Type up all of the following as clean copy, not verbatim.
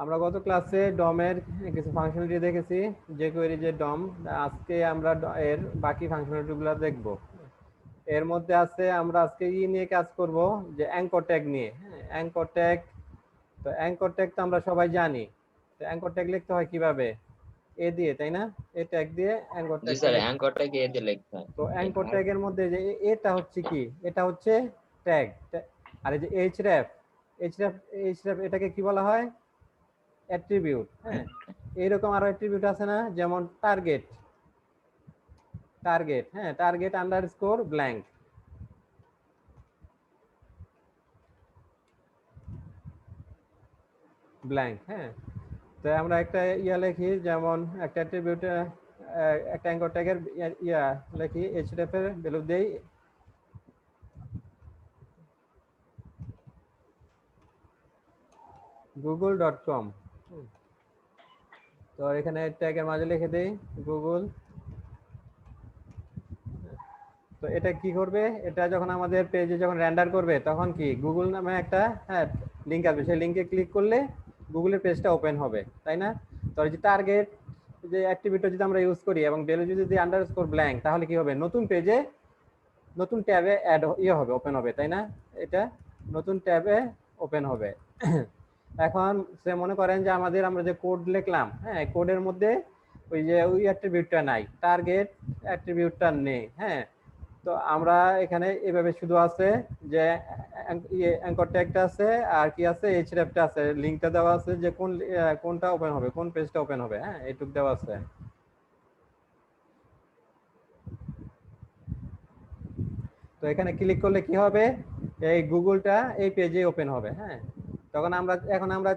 আমরা গত ক্লাসে ডমের কিছু ফাংশনালিটি দেখেছি, যে কোয়েরি যে ডম। আজকে আমরা এর বাকি ফাংশনালিটিগুলো দেখব। এর মধ্যে আছে আমরা আজকে নিয়ে কাজ করব, যে অ্যাঙ্কর ট্যাগ নিয়ে। অ্যাঙ্কর ট্যাগ, তো অ্যাঙ্কর ট্যাগ তো আমরা সবাই জানি। তো অ্যাঙ্কর ট্যাগ লিখতে হয় কিভাবে? এ দিয়ে, তাই না? এ ট্যাগ দিয়ে অ্যাঙ্কর জি ট্যাগটা স্যার, লিখতে। অ্যাঙ্করটা কি এতে লিখতে হয়? তো অ্যাঙ্কর ট্যাগের মধ্যে যে এটা হচ্ছে কি, এটা হচ্ছে ট্যাগ। আর এই যে এইচরেফ, এইচরেফ এইচরেফ এটাকে কি বলা হয়? অ্যাট্রিবিউট। হ্যাঁ, এইরকম আরো অ্যাট্রিবিউট আছে না, যেমন টার্গেট। টার্গেট, হ্যাঁ, টার্গেট আন্ডারস্কোর ব্ল্যাঙ্ক। ব্ল্যাঙ্ক, হ্যাঁ। তো আমরা একটা লিখি, যেমন একটা অ্যাট্রিবিউট, একটা অ্যাঙ্কর ট্যাগের লিখি, এইচরেফ এর ভ্যালু দেই google.com। তো এখানে ট্যাগের মাঝে লিখে দেই গুগল। তো এটা কি করবে, এটা যখন আমাদের পেজে যখন রেন্ডার করবে তখন কি গুগল নামে একটা, হ্যাঁ, লিঙ্ক আসবে। সেই লিঙ্কে ক্লিক করলে গুগলের পেজটা ওপেন হবে, তাই না? তো এই যে টার্গেট যে অ্যাক্টিভিটি যদি আমরা ইউজ করি এবং ভ্যালু যদি আন্ডারস্কোর ব্ল্যাঙ্ক, তাহলে কি হবে, নতুন পেজে নতুন ট্যাবে অ্যাড হবে, ওপেন হবে, তাই না? এটা নতুন ট্যাবে ওপেন হবে। এখন সে মনে করেন যে আমরা যে কোড লিখলাম, হ্যাঁ, কোডের মধ্যে ওই অ্যাট্রিবিউটটা নাই, টার্গেট অ্যাট্রিবিউটটা নেই। হ্যাঁ, তো আমরা এখানে এভাবে শুধু আছে যে অ্যাঙ্কর ট্যাগটা আছে, আর কি আছে, এইচরেফটা আছে, লিঙ্কটা দেওয়া আছে যে কোনটা ওপেন হবে, কোন পেজটা ওপেন হবে। হ্যাঁ, এইটুক দেওয়া আছে। তো এখানে ক্লিক করলে কি হবে, এই গুগলটা এই পেজে ওপেন হবে। হ্যাঁ, তখন এখন আমরা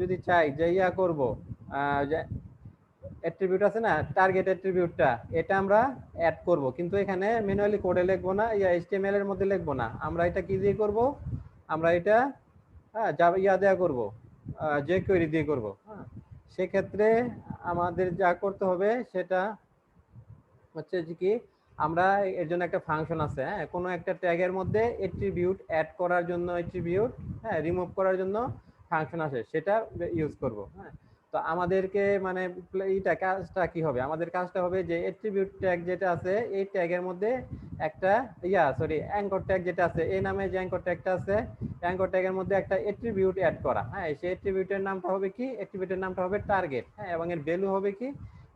যদি চাই যে করব, যে অ্যাট্রিবিউট আছে না, টার্গেট অ্যাট্রিবিউটটা, এটা আমরা অ্যাড করব, কিন্তু এখানে ম্যানুয়ালি কোডে লিখবো না, এইচটিএমএল এর মধ্যে লিখবো না। আমরা এটা কি দিয়ে করব, আমরা এটা, হ্যাঁ, দেওয়া করব, যে কোয়েরি দিয়ে করব। হ্যাঁ, সেক্ষেত্রে আমাদের যা করতে হবে সেটা হচ্ছে যে কি, আমরা এর জন্য একটা ফাংশন আছে। হ্যাঁ, কোনো একটা ট্যাগের মধ্যে অ্যাট্রিবিউট অ্যাড করার জন্য অ্যাট্রিবিউট, হ্যাঁ, রিমুভ করার জন্য ফাংশন আছে, সেটা ইউজ করব। হ্যাঁ, তো আমাদেরকে মানে এইটা কাজটা কি হবে, আমাদের কাজটা হবে যে অ্যাট্রিবিউট ট্যাগ যেটা আছে এই ট্যাগের মধ্যে একটা অ্যাঙ্কর ট্যাগ যেটা আছে, এই নামে যে অ্যাঙ্কর ট্যাগটা আছে, অ্যাঙ্কর ট্যাগের মধ্যে একটা অ্যাট্রিবিউট অ্যাড করা। হ্যাঁ, সেই অ্যাট্রিবিউটের নামটা হবে কি, অ্যাট্রিবিউটের নামটা হবে টার্গেট। হ্যাঁ, এবং এর ভ্যালু হবে কি,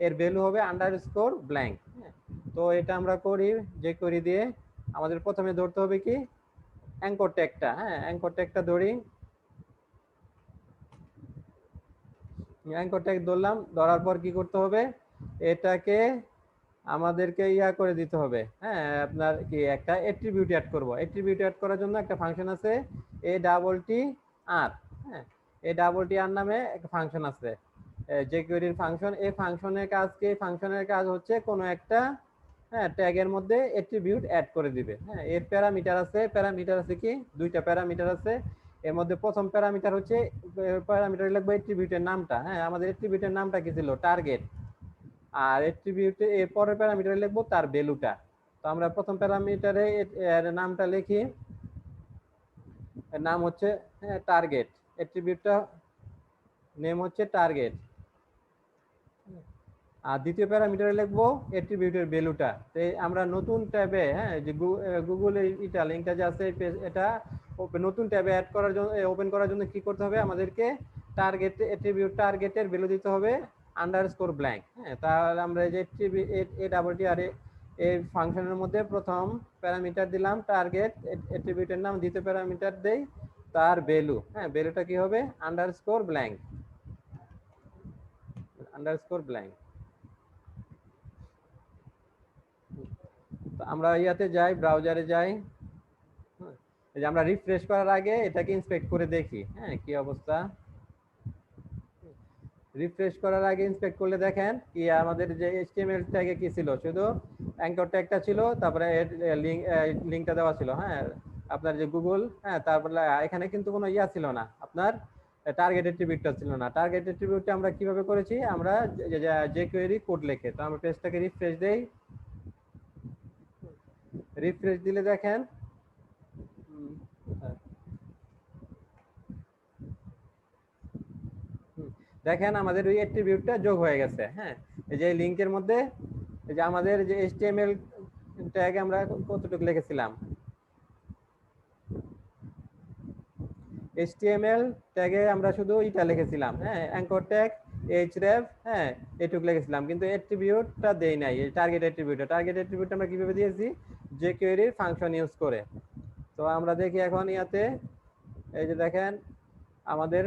এর ভ্যালু হবে আন্ডারস্কোর ব্ল্যাঙ্ক। হ্যাঁ, তো এটা আমরা করি, যে করি দিয়ে আমাদের প্রথমে ধরতে হবে কি, অ্যাঙ্কর ট্যাগটা। হ্যাঁ, অ্যাঙ্কর ট্যাগটা ধরি, অ্যাঙ্কর ট্যাগ ধরলাম, ধরার পর কি করতে হবে, এটাকে আমাদেরকে করে দিতে হবে। হ্যাঁ, আপনার কি একটা অ্যাট্রিবিউট অ্যাড করব, অ্যাট্রিবিউট অ্যাড করার জন্য একটা ফাংশন আছে, এ ডাবল টি আর। হ্যাঁ, এ ডাবল টি আর নামে একটা ফাংশন আছে, যে কোয়েরির ফাংশন। এই ফাংশনের কাজ কি, ফাংশনের কাজ হচ্ছে কোনো একটা, হ্যাঁ, ট্যাগের মধ্যে অ্যাট্রিবিউট অ্যাড করে দিবে। হ্যাঁ, এর প্যারামিটার আছে কি, দুইটা প্যারামিটার আছে। এর মধ্যে প্রথম প্যারামিটার হচ্ছে, প্যারামিটার লিখবো অ্যাট্রিবিউটের নামটা। হ্যাঁ, আমাদের অ্যাট্রিবিউটের নামটা কি ছিল, টার্গেট। আর অ্যাট্রিবিউটে এর পরের প্যারামিটারে লিখবো তার ভ্যালুটা। তো আমরা প্রথম প্যারামিটারে এর নামটা লিখি, এর নাম হচ্ছে, হ্যাঁ, টার্গেট। অ্যাট্রিবিউটটা নেম হচ্ছে টার্গেট। আর দ্বিতীয় প্যারামিটারে লিখবো অ্যাট্রিবিউটের ভ্যালুটা। তো আমরা নতুন ট্যাবে, হ্যাঁ, যে গুগল এটা লিঙ্কটা যে আছে, এটা নতুন ট্যাবে অ্যাড করার জন্য, ওপেন করার জন্য কি করতে হবে, আমাদেরকে টার্গেট অ্যাট্রিবিউট টার্গেটের ভ্যালু দিতে হবে আন্ডারস্কোর ব্ল্যাঙ্ক। হ্যাঁ, তাহলে আমরা যে এ ডাবল টি আর এই ফাংশনের মধ্যে প্রথম প্যারামিটার দিলাম টার্গেট অ্যাট্রিবিউটের নাম, দ্বিতীয় প্যারামিটার দেই তার ভ্যালু। হ্যাঁ, ভ্যালুটা কি হবে, আন্ডারস্কোর ব্ল্যাঙ্ক। Underscore blank. তো আমরা যাই, ব্রাউজারে যাই। এই যে আমরা রিফ্রেশ করার আগে এটাকে ইন্সপেক্ট করে দেখি, হ্যাঁ, কি অবস্থা। রিফ্রেশ করার আগে ইন্সপেক্ট করলে দেখেন কি, আমাদের যে এইচটিএমএল ট্যাগে কি ছিল, শুধু অ্যাঙ্কর ট্যাগটা ছিল, তারপরে লিঙ্কটা দেওয়া ছিল। হ্যাঁ, আপনার যে গুগল, হ্যাঁ, তারপরে এখানে কিন্তু কোনো ছিল না, আপনার টার্গেট অ্যাট্রিবিউটটা ছিল না। টার্গেট অ্যাট্রিবিউটটা আমরা কিভাবে করেছি, আমরা যে কোয়েরি কোড লিখে। তো আমরা পেজটাকে রিফ্রেশ দেই, রিফ্রেশ দিলে দেখেন, দেখেন আমাদের ওই অ্যাট্রিবিউটটা যোগ হয়ে গেছে। হ্যাঁ, এই যে লিংকের মধ্যে এই যে আমাদের যে HTML ট্যাগ আমরা কতটুকু লিখেছিলাম, HTML ট্যাগে আমরা শুধু এটা লিখেছিলাম, হ্যাঁ, অ্যাঙ্কর ট্যাগ href, হ্যাঁ, এটুকু লিখেছিলাম, কিন্তু অ্যাট্রিবিউটটা দেই নাই। এই টার্গেট অ্যাট্রিবিউট আমরা কিভাবে দিয়েছি, jQuery ফাংশন ইউজ করে। তো আমরা দেখি এখন ইয়াতে, এই যে দেখেন আমাদের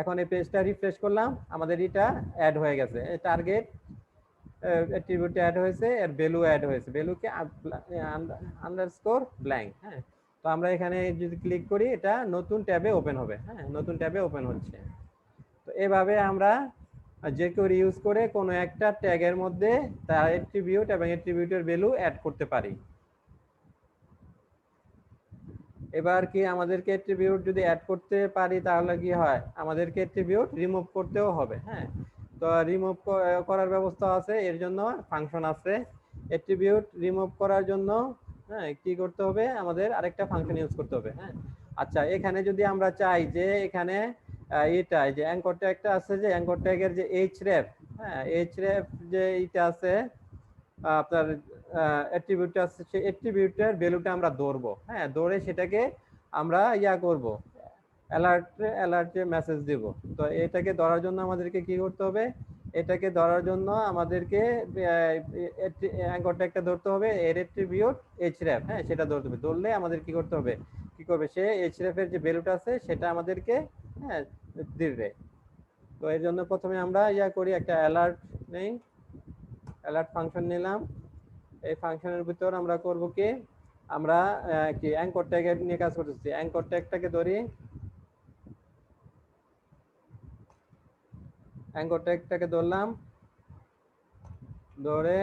এখন এই পেজটা রিফ্রেশ করলাম, আমাদের এটা অ্যাড হয়ে গেছে, টার্গেট অ্যাট্রিবিউটটা অ্যাড হয়েছে, এর ভ্যালু অ্যাড হয়েছে, ভ্যালুকে আন্ডারস্কোর ব্ল্যাঙ্ক। হ্যাঁ, তো আমরা এখানে যদি ক্লিক করি এটা নতুন ট্যাবে ওপেন হবে। হ্যাঁ, নতুন ট্যাবে ওপেন হচ্ছে। তো এভাবে আমরা jQuery ইউজ করে কোনো একটা ট্যাগের মধ্যে তার অ্যাট্রিবিউট এবং অ্যাট্রিবিউটের ভ্যালু অ্যাড করতে পারি। এবার কি আমাদেরকে অ্যাট্রিবিউট যদি অ্যাড করতে পারি তাহলে কি হয়, আমাদেরকে অ্যাট্রিবিউট রিমুভ করতেও হবে। হ্যাঁ, তো রিমুভ করার ব্যবস্থা আছে, এর জন্য ফাংশন আছে। অ্যাট্রিবিউট রিমুভ করার জন্য হ্যাঁ কি করতে হবে, আমাদের আরেকটা ফাংশন ইউজ করতে হবে। হ্যাঁ, আচ্ছা, এখানে যদি আমরা চাই যে এখানে এটা যে অ্যাঙ্কর ট্যাগটা আছে, যে অ্যাঙ্কর ট্যাগের যে href, হ্যাঁ, href যে এটা আছে আপনার অ্যাট্রিবিউটটা আছে, সেই অ্যাট্রিবিউটের ভ্যালুটা আমরা ধরবো। হ্যাঁ, ধরে সেটাকে আমরা করব, অ্যালার্টে মেসেজ দিব। তো এটাকে ধরার জন্য আমাদেরকে কি করতে হবে, এটাকে ধরার জন্য আমাদেরকে অ্যাঙ্কর ট্যাগটা ধরতে হবে, এর অ্যাট্রিবিউট href, হ্যাঁ, সেটা ধরতে হবে। ধরলে আমাদের কি করতে হবে, কি করবে সে href এর যে ভ্যালুটা আছে সেটা আমাদেরকে হ্যাঁ দিবে। তো এর জন্য প্রথমে আমরা করি, একটা অ্যালার্ট নেই, অ্যালার্ট ফাংশন নিলাম। এই ফাংশনের ভিতর আমরা করব কি, আমরা কি অ্যাঙ্কর ট্যাগ নিয়ে কাজ করতেছি। অ্যাঙ্কর ট্যাগটাকে ধরি, অ্যাঙ্কর ট্যাগটাকে ধরলাম, ধরে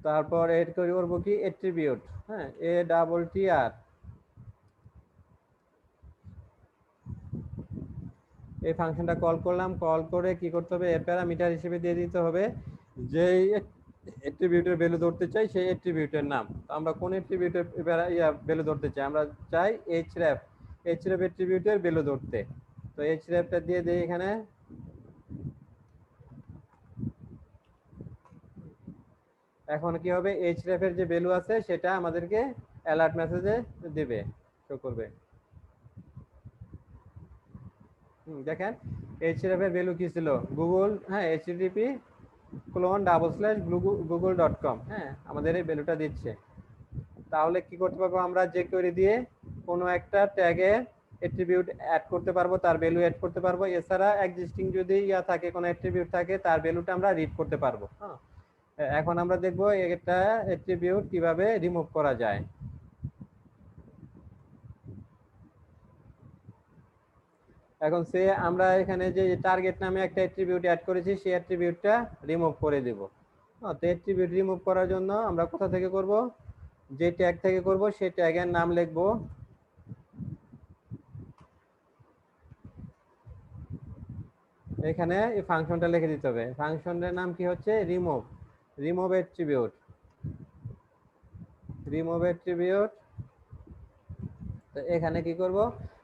তারপর এড করব কি অ্যাট্রিবিউট, হ্যাঁ, ATTR, এই ফাংশনটা কল করলাম। কল করে কি করতে হবে, এর প্যারামিটার হিসেবে দিয়ে দিতে হবে যে অ্যাট্রিবিউটের ভ্যালু ধরতে চাই সেই অ্যাট্রিবিউটের নাম। তো আমরা কোন অ্যাট্রিবিউটের ভ্যালু ধরতে চাই, আমরা চাই href অ্যাট্রিবিউটের ভ্যালু ধরতে। তো hrefটা দিয়ে দেই এখানে। এখন কি হবে, href এর যে ভ্যালু আছে সেটা আমাদেরকে অ্যালার্ট মেসেজে দিবে, শো করবে। দেখেন href এর ভ্যালু কি ছিল, গুগল, হ্যাঁ, http://google.com, হ্যাঁ, আমাদের এই ভ্যালুটা দিচ্ছে। তাহলে কি করতে পারবো, আমরা jQuery দিয়ে কোনো একটা ট্যাগে অ্যাট্রিবিউট অ্যাড করতে পারবো, তার ভ্যালু অ্যাড করতে পারবো। এছাড়া এক্সিস্টিং যদি থাকে, কোনো অ্যাট্রিবিউট থাকে, তার ভ্যালুটা আমরা রিড করতে পারবো। হ্যাঁ, এখন আমরা দেখবো একটা অ্যাট্রিবিউট কিভাবে রিমুভ করা যায়। এখন সে আমরা এখানে যে টার্গেট নামে একটা অ্যাট্রিবিউট অ্যাড করেছি, সেই অ্যাট্রিবিউটটা রিমুভ করে দেব। তো অ্যাট্রিবিউট রিমুভ করার জন্য আমরা কোথা থেকে করব, যে ট্যাগ থেকে করব সেই ট্যাগের নাম লিখবো। এখানে এই ফাংশনটা লিখে দিতে হবে, ফাংশনের নাম কি হচ্ছে, remove, remove attribute, remove attribute. তো এখানে কি করব,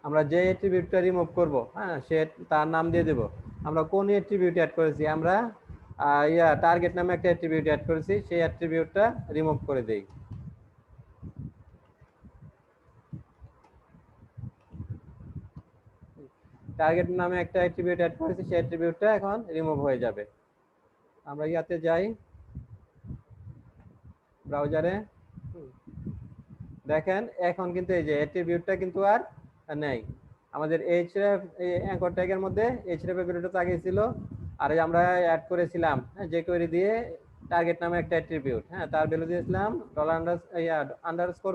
আমরা যে অ্যাট্রিবিউটটা রিমুভ করব, হ্যাঁ, সে তার নাম দিয়ে দেব। আমরা কোন অ্যাট্রিবিউট অ্যাড করেছি, আমরা টার্গেট নামে একটা অ্যাট্রিবিউট অ্যাড করেছি, সেই অ্যাট্রিবিউটটা রিমুভ করে দেই। টার্গেট নামে একটা অ্যাট্রিবিউট অ্যাড করেছি, সেই অ্যাট্রিবিউটটা এখন রিমুভ হয়ে যাবে। আমরা ইয়াতে যাই ব্রাউজারে, দেখেন এখন কিন্তু এই যে অ্যাট্রিবিউটটা কিন্তু আর নেই। আমাদের href অ্যাঙ্কর ট্যাগের মধ্যে href এর ভ্যালুটা আগে ছিল, আর আমরা অ্যাড করেছিলাম jQuery দিয়ে টার্গেট নামে একটা অ্যাট্রিবিউট, হ্যাঁ, তার ভ্যালু দিয়েছিলাম $_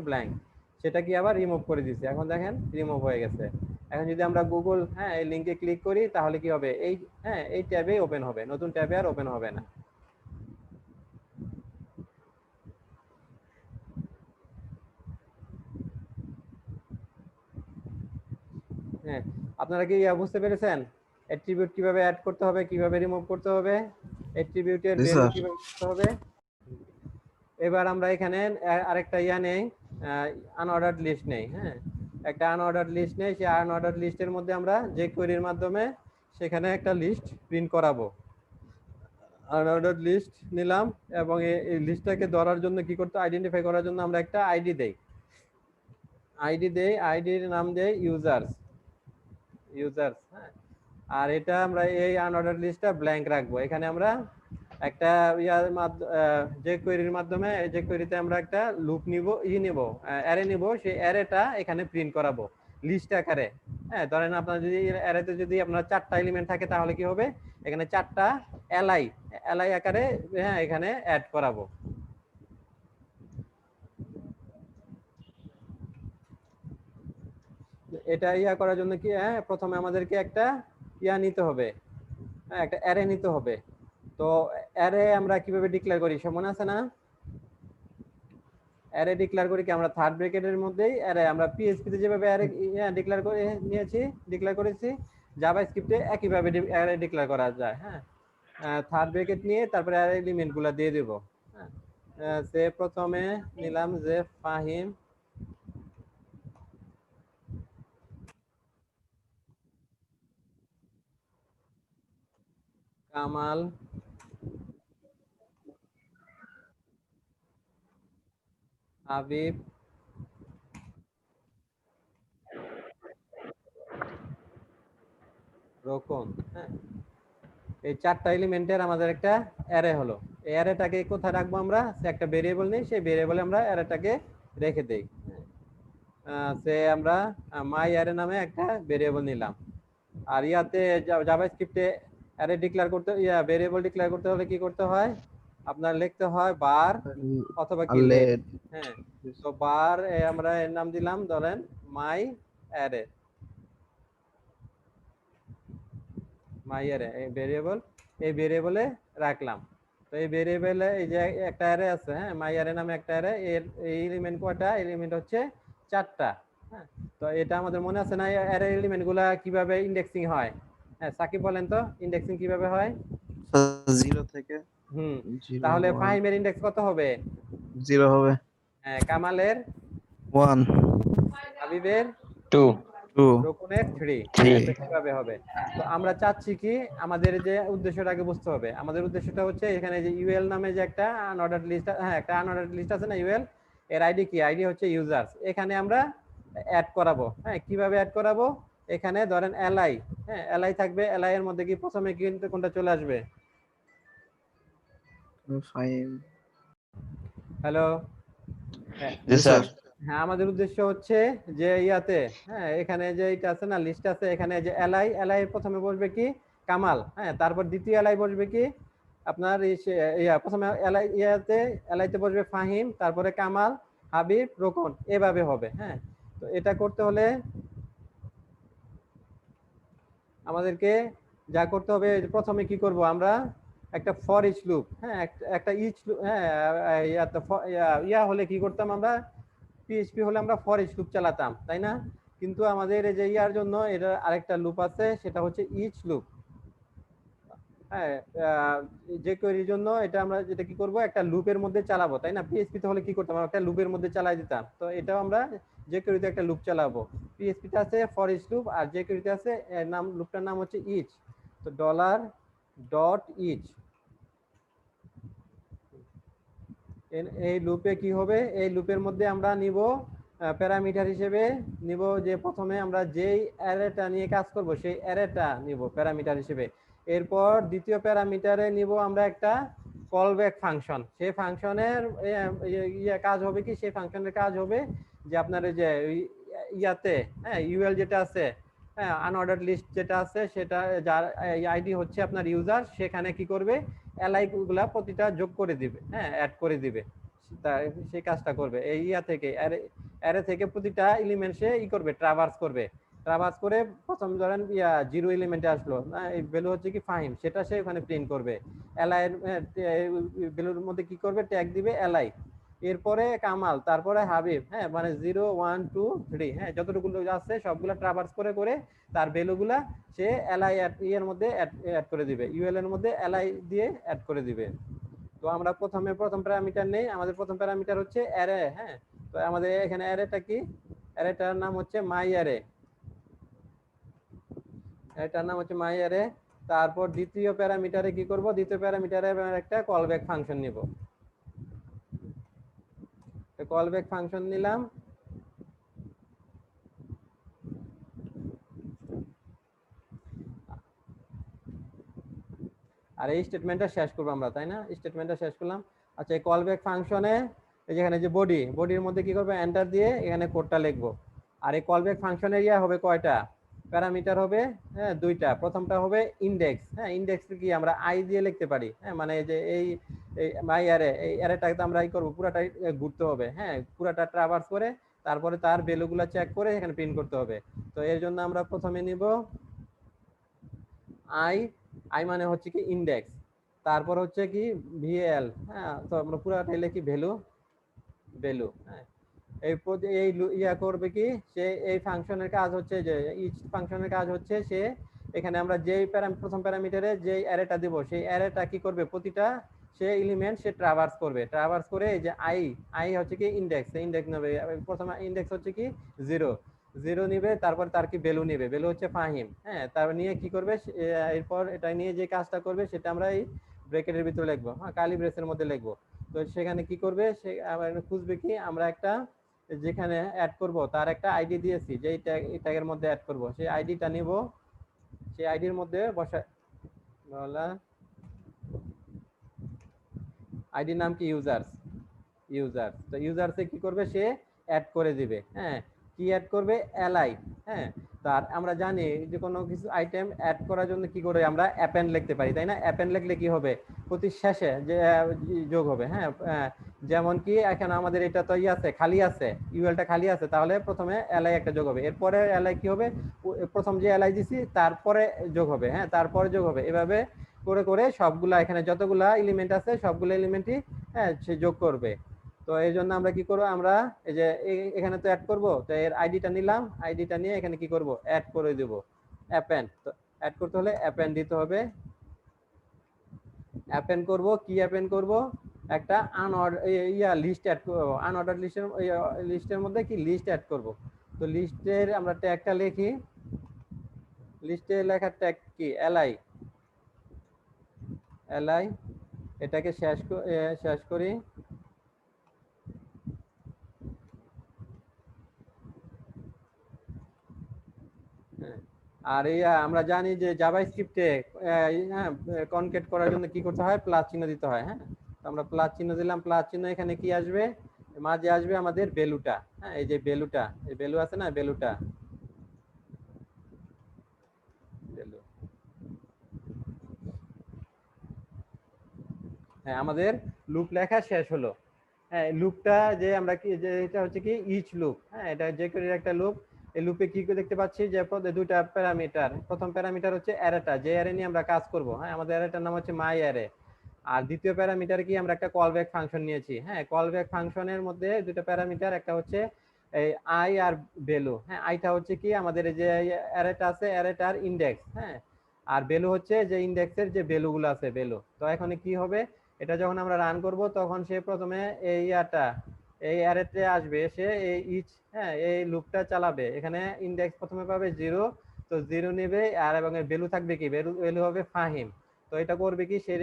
ব্ল্যাঙ্ক, সেটা কি আবার রিমুভ করে দিয়েছি। এখন দেখেন রিমুভ হয়ে গেছে। এখন যদি আমরা গুগল, হ্যাঁ, এই লিংকে ক্লিক করি তাহলে কি হবে, এই হ্যাঁ এই ট্যাবে ওপেন হবে, নতুন ট্যাবে আর ওপেন হবে না। হ্যাঁ, আপনারা কি বুঝতে পেরেছেন অ্যাট্রিবিউট কিভাবে অ্যাড করতে হবে, কিভাবে রিমুভ করতে হবে, অ্যাট্রিবিউটের ভ্যালু কিভাবে করতে হবে। এবার আমরা এখানে আরেকটা নেই, আনঅর্ডার্ড লিস্ট নেই। হ্যাঁ, একটা আনঅর্ডার্ড লিস্ট নেই, সেই আনঅর্ডার্ড লিস্টের মধ্যে আমরা jQuery এর মাধ্যমে সেখানে একটা লিস্ট প্রিন্ট করাবো। আনঅর্ডার লিস্ট নিলাম এবং এই লিস্টটাকে ধরার জন্য কি করতে, আইডেন্টিফাই করার জন্য আমরা একটা আইডি দেই। আইডির নাম দেই ইউজার্স। হ্যাঁ, আর এটা আমরা এই আনঅর্ডার লিস্টটা ব্ল্যাঙ্ক রাখবো। এখানে আমরা একটা যে কোয়েরির মাধ্যমে, যে কোয়েরিতে আমরা একটা লুপ নিব, নিব অ্যারে নিব, সেই অ্যারেটা এখানে প্রিন্ট করাবো লিস্ট আকারে। হ্যাঁ, ধরেন আপনার যদি অ্যারেতে যদি আপনার 4টা এলিমেন্ট থাকে তাহলে কি হবে, এখানে 4টা এলআই আকারে হ্যাঁ এখানে অ্যাড করাবো। এটা করার জন্য কি, হ্যাঁ প্রথমে আমাদেরকে একটা নিতে হবে, হ্যাঁ একটা অ্যারে নিতে হবে। তো অ্যারে আমরা কিভাবে ডিক্লেয়ার করি সব মনে আছে না? অ্যারে ডিক্লেয়ার করি কি আমরা থার্ড ব্র্যাকেটের মধ্যেই অ্যারে, আমরা পিএইচপি তে যেভাবে অ্যারে ডিক্লেয়ার করে ডিক্লেয়ার করেছি, জাভাস্ক্রিপ্টে একইভাবে অ্যারে ডিক্লেয়ার করা যায়। হ্যাঁ, থার্ড ব্র্যাকেট নিয়ে তারপরে অ্যারে এলিমেন্টগুলো দিয়ে দেব। হ্যাঁ, সে প্রথমে নিলাম যে ফাহিম, কামাল, হাবিব, রোকন। হ্যাঁ, এই 4টা এলিমেন্টের আমাদের একটা অ্যারে হলো। এই অ্যারেটাকে কোথায় রাখবো আমরা, সে একটা ভেরিয়েবল নেই, সেই ভেরিয়েবলে আমরা অ্যারেটাকে রেখে দেই। সে আমরা মাই অ্যারে নামে একটা ভেরিয়েবল নিলাম। আর ইয়াতে জাভাস্ক্রিপ্টে অ্যারে ডিক্লেয়ার করতে, ভেরিয়েবল ডিক্লেয়ার করতে হলে কি করতে হয়, আপনার লিখতে হয় বার অথবা কি লেট। হ্যাঁ, তো বার আমরা এর নাম দিলাম ধরেন মাই অ্যারে, এই ভেরিয়েবলে রাখলাম। তো এই ভেরিয়েবলে এই যে একটা অ্যারে আছে, হ্যাঁ মাই অ্যারে নামে একটা অ্যারে, এর এই এলিমেন্ট কয়টা, এলিমেন্ট হচ্ছে 4টা। হ্যাঁ, তো এটা আমাদের মনে আছে না অ্যারে এলিমেন্ট গুলা কিভাবে ইন্ডেক্সিং হয়? হ্যাঁ সাকিব বলেন তো ইন্ডেক্সিং কিভাবে হয়? 0 থেকে। তাহলে ফাহিমের ইন্ডেক্স কত হবে? 0 হবে। হ্যাঁ, কামালের 1, হাবিবের 2, রোকনের 3। 3. কিভাবে হবে? তো আমরা চাচ্ছি কি, আমাদের যে উদ্দেশ্যটাকে বুঝতে হবে। আমাদের উদ্দেশ্যটা হচ্ছে এখানে যে ইউএল নামে যে একটা আনঅর্ডারড লিস্ট, হ্যাঁ একটা আনঅর্ডারড লিস্ট আছে না ইউএল, এর আইডি কি, আইডি হচ্ছে ইউজার্স। এখানে আমরা অ্যাড করাবো। হ্যাঁ, কিভাবে অ্যাড করাবো, এখানে ধরেন এলআই, হ্যাঁ এলআই থাকবে। এলআই এর মধ্যে কি প্রথমে কিন্তু কোনটা চলে আসবে? হ্যালো, জি স্যার। হ্যাঁ আমাদের উদ্দেশ্য হচ্ছে যে হ্যাঁ এখানে যে এটা আছে না লিস্ট আছে, এখানে যে এলআই প্রথমে বসবে কি কামাল, হ্যাঁ তারপর দ্বিতীয় এলআই বসবে কি আপনার প্রথমে এলআইতে বসবে ফাহিম, তারপরে কামাল, হাবিব, রোকন, এভাবে হবে। হ্যাঁ, তো এটা করতে হলে আমাদেরকে যা করতে হবে, প্রথমে কি করব আমরা, একটা ফর ইচ লুপ, হ্যাঁ একটা ইচ লুপ, হ্যাঁ হলে কি করতাম আমরা, পিএইচপি হলে আমরা ফর ইচ লুপ চালাতাম, তাই না? কিন্তু আমাদের এই যে জন্য এটা আরেকটা লুপ আছে, সেটা হচ্ছে ইচ লুপ। হ্যাঁ, যে কোয়েরির জন্য এটা আমরা যেটা কি করব, একটা লুপের মধ্যে চালাবো, তাই না? পিএইচপি তে হলে কি করতাম, একটা লুপের মধ্যে চালাই দিতাম। তো এটাও আমরা যে কোয়েরিতে একটা লুপ চালাবো। পিএইচপি তে আছে ফর ইচ লুপ, আর যে কোয়েরিতে আছে লুপটার নাম হচ্ছে ইচ। তো $.each, এই লুপে কি হবে, এই লুপের মধ্যে আমরা নিব প্যারামিটার হিসেবে নিব, যে প্রথমে আমরা যেই অ্যারেটা নিয়ে কাজ করব সেই অ্যারেটা নিব প্যারামিটার হিসেবে। এরপর দ্বিতীয় প্যারামিটারে নিব আমরা একটা কলব্যাক ফাংশন। সেই ফাংশনের কাজ হবে কি, সেই ফাংশনের কাজ হবে যে আপনার যে হ্যাঁ ইউএল যেটা আছে, হ্যাঁ আনঅর্ডারড লিস্ট যেটা আছে, সেটা যার আইডি হচ্ছে আপনার ইউজার, সেখানে কি করবে, এলআই গুলা প্রতিটা যোগ করে দিবে, হ্যাঁ অ্যাড করে দিবে। সেই কাজটা করবে এই থেকে অ্যারে থেকে প্রতিটা এলিমেন্ট সে করবে, ট্রাভার্স করে প্রথম ধরেন 0 এলিমেন্টে আসলো, এই ভ্যালু হচ্ছে কি ফাহিম, সেটা সে ওখানে প্রিন্ট করবে। এলআই এর ভ্যালুর মধ্যে কি করবে, ট্যাগ দিবে এলআই, এরপরে কামাল, তারপরে হাবিব, হ্যাঁ মানে 0 1 2 3, হ্যাঁ যতটুকু আছে সবগুলা ট্রাভার্স করে তার ভ্যালুগুলা সে এলআই এর মধ্যে অ্যাড করে দিবে, ইউএল এর মধ্যে এলআই দিয়ে অ্যাড করে দিবে। তো আমরা প্রথম প্যারামিটার নেই, আমাদের প্রথম প্যারামিটার হচ্ছে অ্যারে। হ্যাঁ, তো আমাদের এখানে অ্যারেটা কি, অ্যারেটার নাম হচ্ছে মাই অ্যারে। এটার নাম হচ্ছে মাই অ্যারে। তারপর দ্বিতীয় প্যারামিটারে কি করব, দ্বিতীয় প্যারামিটারে একটা কল ব্যাক ফাংশন নিব। কল ব্যাক ফাংশন নিলাম। আর এই স্টেটমেন্টটা শেষ করবো আমরা, তাই না? স্টেটমেন্টটা শেষ করলাম। আচ্ছা, এই কল ব্যাক ফাংশনে যেখানে যে বডির মধ্যে কি করবো, এন্টার দিয়ে এখানে কোডটা লিখবো। আর এই কল ব্যাক ফাংশনের হবে কয়টা প্যারামিটার হবে? হ্যাঁ, দুইটা। প্রথমটা হবে ইন্ডেক্স। হ্যাঁ, ইন্ডেক্স কি আমরা আই দিয়ে লিখতে পারি। হ্যাঁ, মানে যে এই মাই অ্যারে, এই অ্যারেটাকে আমরা কি করবো, পুরাটাই ঘুরতে হবে। হ্যাঁ, পুরাটা ট্রাভার্স করে তারপরে তার ভ্যালুগুলো চেক করে এখানে প্রিন্ট করতে হবে। তো এর জন্য আমরা প্রথমে নিব আই। আই মানে হচ্ছে কি ইন্ডেক্স। তারপর হচ্ছে কি ভিএল। হ্যাঁ, তো আমরা পুরাটাই লিখি ভ্যালু। হ্যাঁ, এই ইয়া করবে কি, সে এই ফাংশনের কাজ হচ্ছে যে ইচ ফাংশনের কাজ হচ্ছে সে এখানে আমরা যেই প্রথম প্যারামিটারে যেই অ্যারেটা দেব, সেই অ্যারেটা কি করবে, প্রতিটা সে এলিমেন্ট সে ট্রাভার্স করে এই যে আই হচ্ছে কি ইন্ডেক্স নেবে। প্রথম ইন্ডেক্স হচ্ছে কি জিরো নিবে, তারপর তার কি ভ্যালু নেবে, ভ্যালু হচ্ছে ফাহিম। হ্যাঁ, তারপর নিয়ে কি করবে, এরপর এটা নিয়ে যে কাজটা করবে সেটা আমরা এই ব্র্যাকেটের ভিতরে লিখবো। হ্যাঁ, কার্লি ব্রেসের মধ্যে লিখবো। তো সেখানে কি করবে, সে আবার খুঁজবে কি, আমরা একটা যেখানে অ্যাড করব তার একটা আইডি দিয়েছি, যে ট্যাগের মধ্যে অ্যাড করব, সেই আইডিটা নিব, সেই আইডির মধ্যে বসা বলা আইডির নাম কি ইউজার। তো ইউজারসে কি করবে, সে অ্যাড করে দিবে। হ্যাঁ, কি অ্যাড করবে, এলআই। হ্যাঁ, তার আমরা জানি যে কোনো কিছু আইটেম অ্যাড করার জন্য কি করে, আমরা অ্যাপেন্ড লিখতে পারি, তাই না? অ্যাপেন্ড লিখলে কি হবে, প্রতি শেষে যে যোগ হবে। হ্যাঁ, যেমন কি এখন আমাদের এটা তো আছে, খালি আছে, ইউএলটা খালি আছে, তাহলে প্রথমে এলআই একটা যোগ হবে, এরপরে এলআই কি হবে, প্রথম যে এলআই দিছি তারপরে যোগ হবে। হ্যাঁ, তারপরে যোগ হবে, এভাবে করে করে সবগুলা এখানে যতগুলা এলিমেন্ট আছে সবগুলো এলিমেন্টই হ্যাঁ সে যোগ করবে। তো এই জন্য আমরা কি করবো, আমরা এই যে এখানে তো অ্যাড করব, তো এর আইডিটা নিলাম, আইডিটা নিয়ে এখানে কি করব, অ্যাড করে দেব অ্যাপেন্ড। তো অ্যাড করতে হলে অ্যাপেন্ড দিতে হবে। অ্যাপেন্ড করব, কি অ্যাপেন্ড করব, একটা লিস্ট অ্যাড করব, আনঅর্ডার লিস্টের মধ্যে কি লিস্ট অ্যাড করব। তো লিস্টের আমরা ট্যাগটা লিখি, লিস্টে লেখার ট্যাগ কি এলআই। এটাকে শেষ করি। আর আমরা জানি যে জাভাস্ক্রিপ্টে কনকেট করার জন্য কি করতে হয়, প্লাস চিহ্ন দিতে হয়। হ্যাঁ, তো আমরা প্লাস চিহ্ন দিলাম, প্লাস চিহ্ন এখানে কি আসবে, মাঝে আসবে আমাদের ভ্যালুটা। হ্যাঁ, এই যে ভ্যালুটা, এই ভ্যালু আছে না, ভ্যালু হ্যাঁ, আমাদের লুপ লেখা শেষ হলো। হ্যাঁ, লুপটা যে আমরা কি, যে এটা হচ্ছে কি ইচ লুপ। হ্যাঁ, এটা যে কোনো একটা লুপ। এই লুপে কি দেখতে পাচ্ছি, যে দুইটা প্যারামিটার। প্রথম প্যারামিটার হচ্ছে অ্যারেটা, যে অ্যারে নিয়ে আমরা কাজ করব। হ্যাঁ, আমাদের অ্যারেটার নাম হচ্ছে মাই অ্যারে। আর দ্বিতীয় প্যারামিটার কি, আমরা একটা কল ব্যাক ফাংশন নিয়েছি। হ্যাঁ, কল ব্যাক ফাংশনের মধ্যে দুটো প্যারামিটার, একটা হচ্ছে এই আই আর ভ্যালু। হ্যাঁ, আইটা হচ্ছে কি আমাদের যে অ্যারেটা আছে, অ্যারেটার ইন্ডেক্স। হ্যাঁ, আর ভ্যালু হচ্ছে যে ইন্ডেক্সের যে ভ্যালুগুলো আছে, ভ্যালু। তো এখন কি হবে, এটা যখন আমরা রান করব তখন সে প্রথমে এই অ্যারেতে আসবে, সে এই ইচ, হ্যাঁ, এই লুপটা চালাবে। এখানে ইন্ডেক্স প্রথমে পাবে জিরো, তো জিরো নেবে, আর এবং এর ভ্যালু থাকবে কি, ভ্যালু হবে ফাহিম। তো এটা করবে কি, সে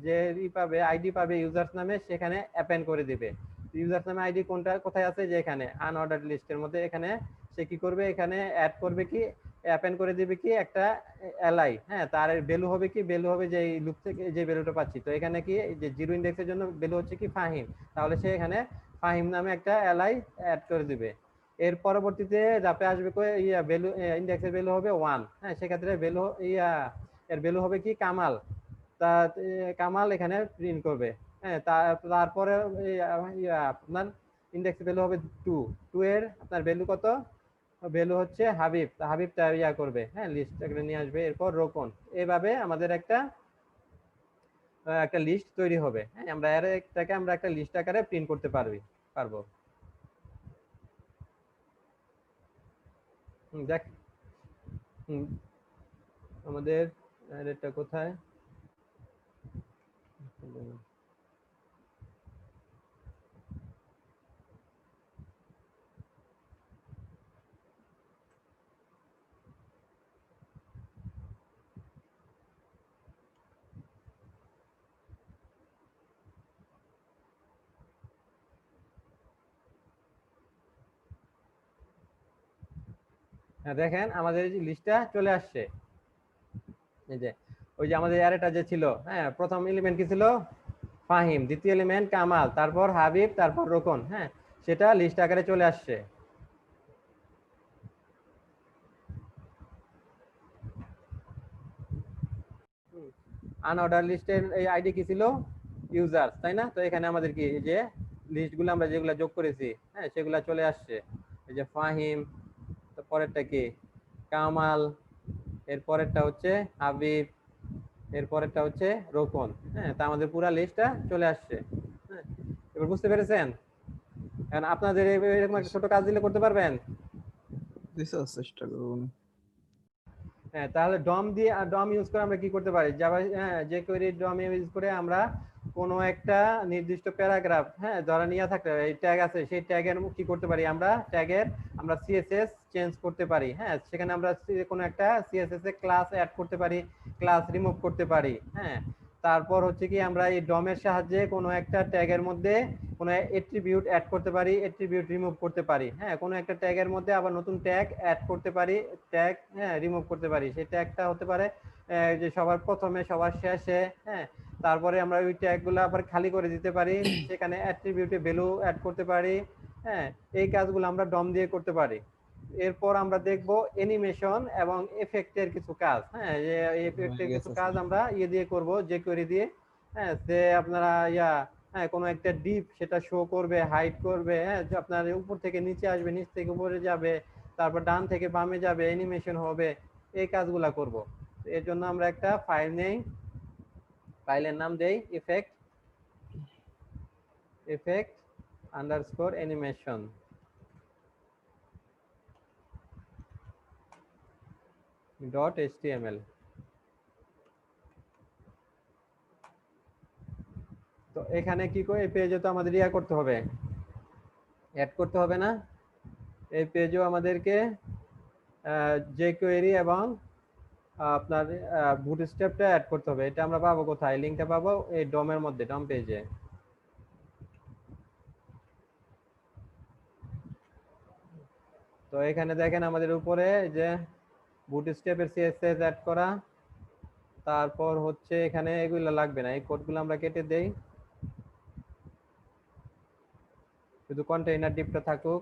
যে পাবে, আইডি পাবে ইউজার্স নামে, সেখানে অ্যাপেন্ড করে দিবে। ইউজার্স নামে আইডি কোনটা, কোথায় আছে, যে এখানে আনঅর্ডার লিস্টের মধ্যে। এখানে সে কি করবে, এখানে অ্যাড করবে কি, অ্যাপেন্ড করে দিবে কি একটা এলআই। হ্যাঁ, তার ভ্যালু হবে কি, ভ্যালু হবে যে এই লুপ থেকে যে ভ্যালুটা পাচ্ছি। তো এখানে কি, যে জিরো ইন্ডেক্সের জন্য ভ্যালু হচ্ছে কি ফাহিম, তাহলে সে এখানে ফাহিম নামে একটা এলআই অ্যাড করে দিবে। এর পরবর্তীতে যাতে আসবে ভ্যালু, ইন্ডেক্সের ভ্যালু হবে 1। হ্যাঁ, সেক্ষেত্রে ভ্যালু এর ভ্যালু হবে কি কামাল। তা কামাল এখানে প্রিন্ট করবে। হ্যাঁ, তারপরে আপনার ইন্ডেক্স ভ্যালু হবে 2। 2 এর আপনার ভ্যালু কত, ভ্যালু হচ্ছে হাবিব। হাবিবটা করবে, হ্যাঁ, লিস্টটাকে নিয়ে আসবে। এরপর রোকন। এভাবে আমাদের একটা লিস্ট তৈরি হবে। হ্যাঁ, আমরা এটাকে আমরা একটা লিস্ট আকারে প্রিন্ট করতে পারবো। দেখ, আমাদের এটা কোথায়, হ্যাঁ দেখেন আমাদের লিস্টটা চলে আসছে। এই যে ওই যে আমাদের অ্যারেটা যে ছিল, হ্যাঁ প্রথম এলিমেন্ট কি ছিল, ফাহিম, দ্বিতীয় এলিমেন্ট কামাল, তারপর হাবিব, তারপর রোকন, হ্যাঁ সেটা লিস্ট আকারে চলে আসছে। আনঅর্ডার লিস্টের এই আইডি কি ছিল, ইউজার, তাই না? তো এখানে আমাদের কি যে লিস্টগুলো আমরা যেগুলো যোগ করেছি, হ্যাঁ সেগুলো চলে আসছে। এই যে ফাহিম, তো পরেরটা কি কামাল, এর পরেরটা হচ্ছে হাবিব, এর পরেরটা হচ্ছে রোকন, হ্যাঁ তা আমাদের পুরো লিস্টটা চলে আসছে। হ্যাঁ এবার বুঝতে পেরেছেন? কারণ আপনাদের এরকম একটা ছোট কাজ দিলে করতে পারবেন। দিছে চেষ্টা করুন। হ্যাঁ তাহলে ডম দিয়ে ডম ইউজ করে আমরা কি করতে পারি, জাভা যে কোয়েরি ডম ইউজ করে আমরা কোনো একটা নির্দিষ্ট প্যারাগ্রাফ, হ্যাঁ ধরা নিয়ে থাকলে এই ট্যাগ আছে, সেই ট্যাগের কি করতে পারি আমরা, ট্যাগের আমরা সিএসএস চেঞ্জ করতে পারি। হ্যাঁ সেখানে আমরা কোনো একটা সিএসএস এ ক্লাস অ্যাড করতে পারি, ক্লাস রিমুভ করতে পারি। হ্যাঁ তারপর হচ্ছে কি আমরা এই ডমের সাহায্যে কোনো একটা ট্যাগের মধ্যে কোনো অ্যাট্রিবিউট অ্যাড করতে পারি, অ্যাট্রিবিউট রিমুভ করতে পারি। হ্যাঁ কোনো একটা ট্যাগের মধ্যে আবার নতুন ট্যাগ অ্যাড করতে পারি, ট্যাগ হ্যাঁ রিমুভ করতে পারি। সেই ট্যাগটা হতে পারে যে সবার প্রথমে, সবার শেষে, হ্যাঁ তারপরে আমরা ওই ট্যাগগুলো আবার খালি করে দিতে পারি, সেখানে অ্যাট্রিবিউটে ভ্যালু অ্যাড করতে পারি। হ্যাঁ এই কাজগুলো আমরা ডম দিয়ে করতে পারি। এরপর আমরা দেখব অ্যানিমেশন এবং এফেক্টের কিছু কাজ। হ্যাঁ যে এফেক্টের কিছু কাজ আমরা ইয়ে দিয়ে করব, যে কোয়েরি দিয়ে। হ্যাঁ সে আপনারা হ্যাঁ কোনো একটা ডিপ সেটা শো করবে, হাইড করবে, হ্যাঁ যে আপনার উপর থেকে নিচে আসবে, নিচ থেকে উপরে যাবে, তারপর ডান থেকে বামে যাবে, অ্যানিমেশন হবে, এই কাজগুলা করব। এর জন্য আমরা একটা ফাইল নেই, ফাইলের নাম দেই ইফেক্ট আন্ডারস্কোর অ্যানিমেশন .html। তো এখানে কি করে, এই পেজে তো আমাদের ইয়া করতে হবে, অ্যাড করতে হবে না? এই পেজেও আমাদেরকে যে কোয়েরি এবং আপনার বুটস্ট্র্যাপটা অ্যাড করতে হবে। এটা আমরা পাবো কোথায়, লিংকটা পাবো এই ডমের মধ্যে, ডম পেজে। তো এখানে দেখেন আমাদের উপরে যে বুটস্ট্র্যাপের সিএসএস অ্যাড করা, তারপর হচ্ছে এখানে এগুলো লাগবে না, এই কোডগুলো আমরা কেটে দেই, শুধু কন্টেইনার ডিপটা থাকুক।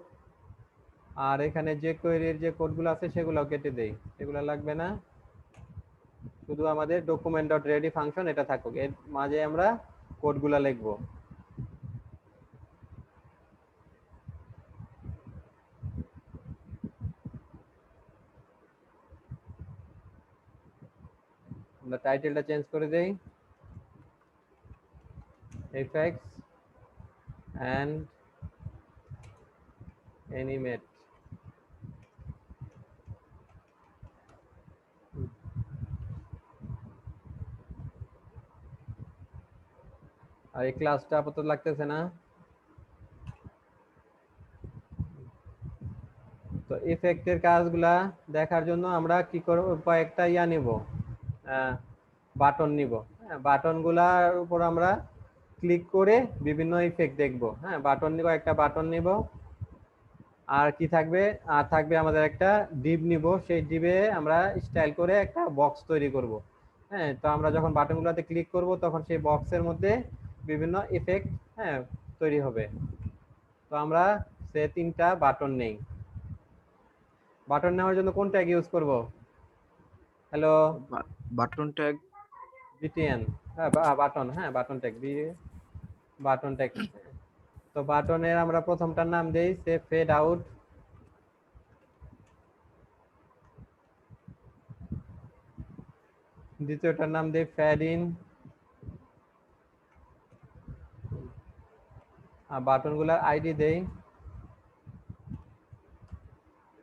আর এখানে যে কোয়েরির যে কোডগুলো আছে সেগুলোও কেটে দেই, এগুলো লাগবে না, শুধু আমাদের ডকুমেন্ট ডট রেডি ফাংশন এটা থাকুক, এর মাঝে আমরা কোডগুলো লিখবো। আমরা টাইটেলটা চেঞ্জ করে দেই, effects and animate। আর এই ক্লাসটা আপাতত লাগতেছে না। তো ইফেক্টের কাজগুলা দেখার জন্য আমরা কি করব, কয়েকটা নিব, বাটন নিব। হ্যাঁ বাটনগুলার উপর আমরা ক্লিক করে বিভিন্ন ইফেক্ট দেখব। হ্যাঁ বাটন নিব, একটা বাটন নিব। আর কি থাকবে, আর থাকবে আমাদের একটা ডিপ নিব, সেই ডিপে আমরা স্টাইল করে একটা বক্স তৈরি করব। হ্যাঁ তো আমরা যখন বাটনগুলোতে ক্লিক করব তখন সেই বক্সের মধ্যে বিভিন্ন ইফেক্ট হ্যাঁ তৈরি হবে। তো আমরা সে 3টা বাটন নেই। বাটন নেওয়ার জন্য কোন ট্যাগ ইউজ করব? Hello, button tag, BTN. হ্যাঁ বাটন, হ্যাঁ বাটন ট্যাগ, বাটন ট্যাগ। তো বাটনের আমরা প্রথমটার নাম দেই সে ফেড আউট, দ্বিতীয়টার নাম দেই ফ্যাড ইন। আর বাটনগুলোর আইডি দেই,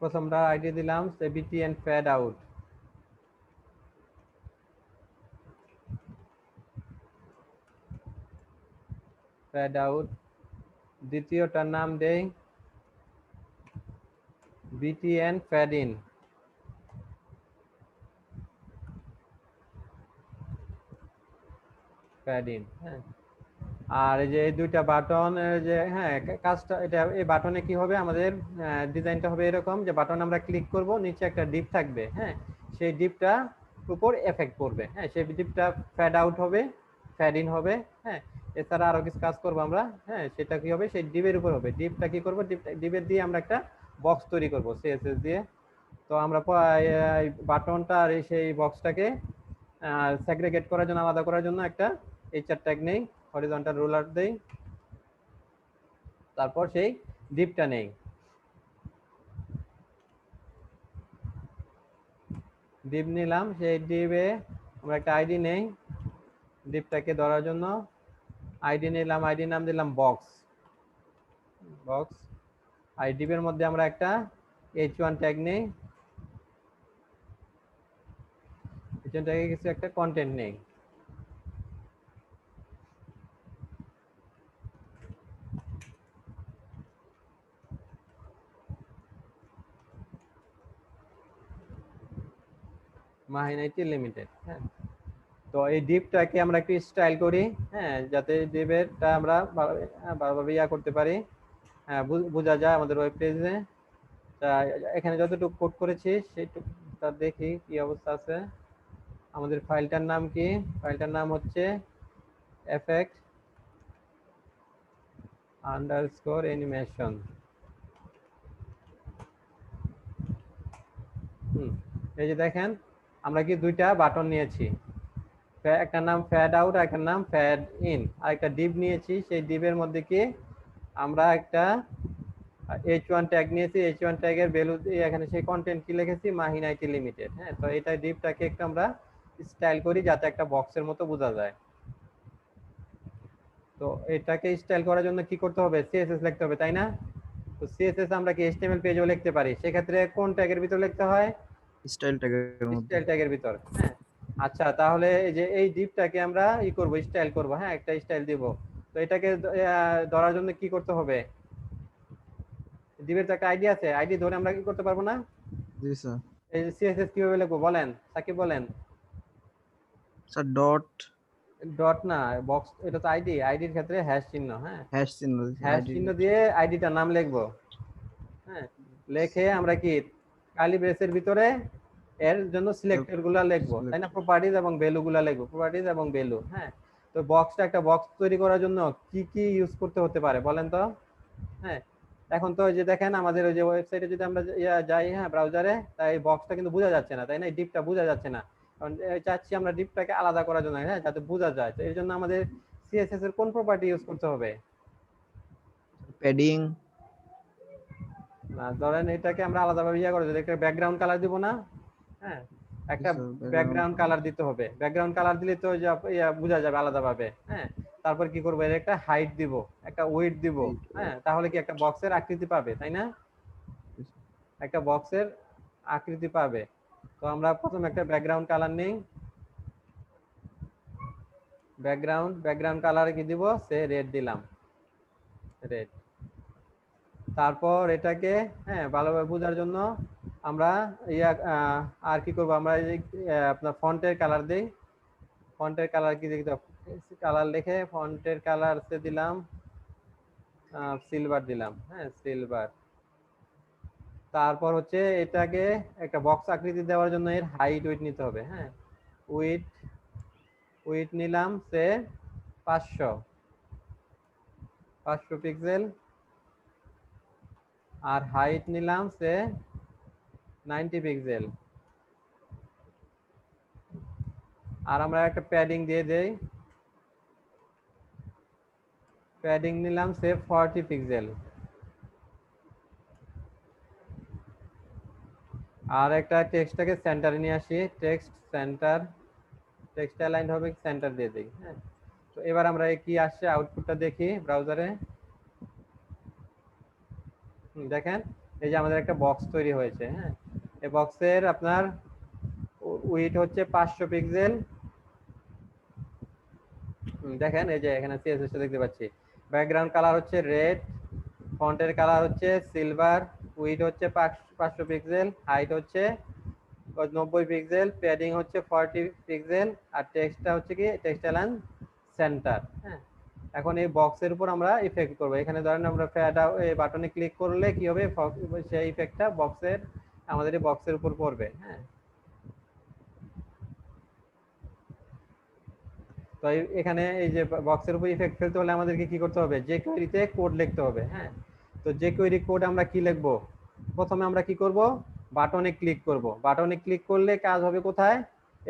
প্রথমটার আইডি দিলাম সে BTN fade out, fade out. দ্বিতীয়টার নাম দেই BTN fade in, fade in. হ্যাঁ আর এই যে এই দুইটা বাটন যে হ্যাঁ কাজটা এটা এই বাটনে কি হবে আমাদের ডিজাইনটা হবে এরকম যে বাটন আমরা ক্লিক করব নিচে একটা ডিপ থাকবে হ্যাঁ সেই ডিপটা উপর এফেক্ট পড়বে হ্যাঁ সেই ডিপটা ফ্যাড আউট হবে ফ্যাড ইন হবে হ্যাঁ এছাড়া আরো কিছু কাজ করব আমরা হ্যাঁ সেটা কি হবে সেই ডিপের উপর হবে ডিপটা কি করব ডিপের দিয়ে আমরা একটা বক্স তৈরি করব সিএসএস দিয়ে তো আমরা বাটনটা আর সেই বক্সটাকে সেগ্রিগেট করার জন্য আলাদা করার জন্য একটা এইচআর ট্যাগ নেই হরিজন্টাল রুলার দেই তারপর সেই ডিপটা নেই ডিপ নিলাম সেই ডিপে আমরা একটা আইডি নেই ডিপটাকে ধরার জন্য আইডি নিলাম আইডি নাম দিলাম বক্স বক্স আর ডিপের মধ্যে আমরা একটা h1 ট্যাগ নেই h1 ট্যাগে কিছু একটা কন্টেন্ট নেই মাহিন আইটি লিমিটেড হ্যাঁ তো এই ডিপটাকে আমরা একটু স্টাইল করি হ্যাঁ যাতে ডিপেরটা আমরা ভালোভাবে ইয়া করতে পারি হ্যাঁ বোঝা যায় আমাদের ওয়েব পেজে এখানে যতটুকু কোড করেছি সেইটুকুটা দেখি কি অবস্থা আছে আমাদের ফাইলটার নাম কি ফাইলটার নাম হচ্ছে effect underscore animation এই যে দেখেন আমরা কি দুইটা বাটন নিয়েছি একটা নাম ফ্যাড আউট আর একটা নাম ফ্যাড ইন আর একটা ডিপ নিয়েছি সেই ডিপের মধ্যে কি আমরা একটা h1 ট্যাগ নিয়েছি h1 ট্যাগের ভ্যালু দিয়ে এখানে সেই কন্টেন্ট কি লিখেছি মাহিন আইটি লিমিটেড হ্যাঁ তো এটা ডিপটাকে একটু আমরা স্টাইল করি যাতে একটা বক্সের মতো বোঝা যায় তো এটাকে স্টাইল করার জন্য কি করতে হবে সিএসএস লিখতে হবে তাই না তো সিএসএস আমরা কি এইচটিএমএল পেজেও লিখতে পারি সেক্ষেত্রে কোন ট্যাগের ভিতর লিখতে হয় স্টাইল ট্যাগের মধ্যে স্টাইল ট্যাগের ভিতর হ্যাঁ আচ্ছা তাহলে এই যে এই ডিপটাকে আমরা করব স্টাইল করব হ্যাঁ একটা স্টাইল দিব তো এটাকে ধরার জন্য কি করতে হবে ডিপের তো একটা আইডি আছে আইডি ধরে আমরা কি করতে পারবো না জি স্যার এই সিএসএস কিভাবে লিখবো বলেন সাকিব বলেন স্যার ডট ডট না বক্স এটা তো আইডি আইডির ক্ষেত্রে হ্যাশ চিহ্ন হ্যাঁ হ্যাশ চিহ্ন হ্যাশ চিহ্ন দিয়ে আইডিটার নাম লিখবো হ্যাঁ লিখে আমরা কি কার্লি ব্রেসের ভিতরে এর জন্য সিলেক্টর গুলা লিখবো তাই না প্রপার্টিজ এবং ভ্যালু গুলা লিখবো প্রপার্টিজ এবং ভ্যালু হ্যাঁ তো বক্সটা একটা বক্স তৈরি করার জন্য কি কি ইউজ করতে হতে পারে বলেন তো হ্যাঁ এখন তো যে দেখেন আমাদের ওই যে ওয়েবসাইটে যদি আমরা যাই হ্যাঁ ব্রাউজারে তাই বক্সটা কিন্তু বোঝা যাচ্ছে না তাই না ডিপটা বোঝা যাচ্ছে না কারণ চাচ্ছি আমরা ডিপটাকে আলাদা করার জন্য হ্যাঁ যাতে বোঝা যায় তো এর জন্য আমাদের সিএসএস এর কোন প্রপার্টি ইউজ করতে হবে প্যাডিং ধরেন এটাকে আমরা আলাদাভাবে ইয়া করে দিই একটা ব্যাকগ্রাউন্ড কালার দিব না হ্যাঁ একটা ব্যাকগ্রাউন্ড কালার দিতে হবে ব্যাকগ্রাউন্ড কালার দিলে তো বোঝা যাবে আলাদাভাবে হ্যাঁ তারপর কি করবো এর একটা হাইট দিব একটা ওয়েট দিব হ্যাঁ তাহলে কি একটা বক্সের আকৃতি পাবে তাই না একটা বক্সের আকৃতি পাবে তো আমরা প্রথমে একটা ব্যাকগ্রাউন্ড কালার নেই ব্যাকগ্রাউন্ড কালার কি দিব সে রেড দিলাম রেড তারপর এটাকে হ্যাঁ ভালোভাবে বোঝার জন্য আমরা আর কি করব আমরা আপনার ফন্টের কালার দেই ফন্টের কালার কি দেখতে কালার লিখে ফন্টের কালার সে দিলাম সিলভার দিলাম হ্যাঁ সিলভার তারপর হচ্ছে এটাকে একটা বক্স আকৃতি দেওয়ার জন্য এর হাইট ওয়েট নিতে হবে হ্যাঁ ওয়েট নিলাম সে 500 পিক্সেল আর হাইট নিলাম সে 90 পিক্সেল আর আমরা একটা প্যাডিং দিয়ে দেই প্যাডিং নিলাম সে 40 পিক্সেল আর একটা টেক্সটটাকে সেন্টারে নিয়ে আসি টেক্সট অ্যালাইন্ড হবে সেন্টার দিয়ে দেই হ্যাঁ তো এবার আমরা কি আসছে আউটপুটটা দেখি ব্রাউজারে দেখেন এই যে আমাদের একটা বক্স তৈরি হয়েছে হ্যাঁ এই বক্সের আপনার উইডথ হচ্ছে 500 পিক্সেল দেখেন এই যে এখানে সিএসএস দেখতে পাচ্ছি ব্যাকগ্রাউন্ড কালার হচ্ছে রেড ফন্টের কালার হচ্ছে সিলভার উইডথ হচ্ছে 500 পিক্সেল হাইট হচ্ছে 90 পিক্সেল প্যাডিং হচ্ছে 40 পিক্সেল আর টেক্সটটা হচ্ছে কি টেক্সট অ্যালাইন সেন্টার হ্যাঁ এখন এই বক্সের উপর আমরা ইফেক্ট করব। এখানে ধরেন আমরা ফেড আউট এই বাটনে ক্লিক করলে কি হবে, সেই ইফেক্টটা বক্সের আমাদের এই বক্সের উপর পড়বে। হ্যাঁ, তো এখানে এই যে বক্সের উপর ইফেক্ট ফেলতে হলে আমাদেরকে কি করতে হবে, যে কোয়েরিতে কোড লিখতে হবে। হ্যাঁ, তো যে কোয়েরি কোড আমরা কি লিখবো, প্রথমে আমরা কি করব, বাটনে ক্লিক করব। বাটনে ক্লিক করলে কাজ হবে কোথায়,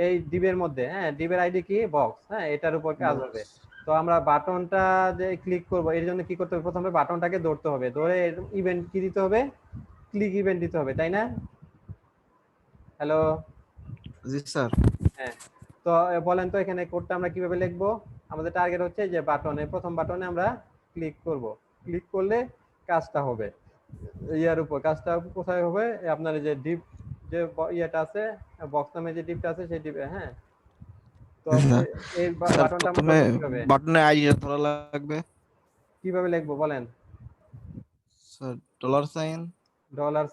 এই ডিবের মধ্যে। হ্যাঁ, ডিবের আইডি কি, বক্স। হ্যাঁ, এটার উপর কাজ হবে। তো আমরা বাটনটা যে ক্লিক করব, এর জন্য কি করতে হবে, প্রথমে বাটনটাকে ধরতে হবে, ধরে ইভেন্ট কি দিতে হবে, ক্লিক ইভেন্ট দিতে হবে, তাই না? হ্যালো, জি স্যার। হ্যাঁ, তো বলেন তো এখানে কোডটা আমরা কিভাবে লিখবো। আমাদের টার্গেট হচ্ছে যে বাটনে, প্রথম বাটনে আমরা ক্লিক করব। ক্লিক করলে কাজটা হবে ইয়ার উপর। কাজটা কোথায় হবে, আপনার যে ডিপ যে ইয়েটা আছে, বক্স নামে যে ডিপটা আছে সেই ডিপে। হ্যাঁ, তো এই স্যার বাটনটা আমরা প্রথমে ধরবো কিভাবে, বাটনের আইডিটা ধরা লাগবে। কিভাবে লিখবো বলেন। Sir dollar sign, $,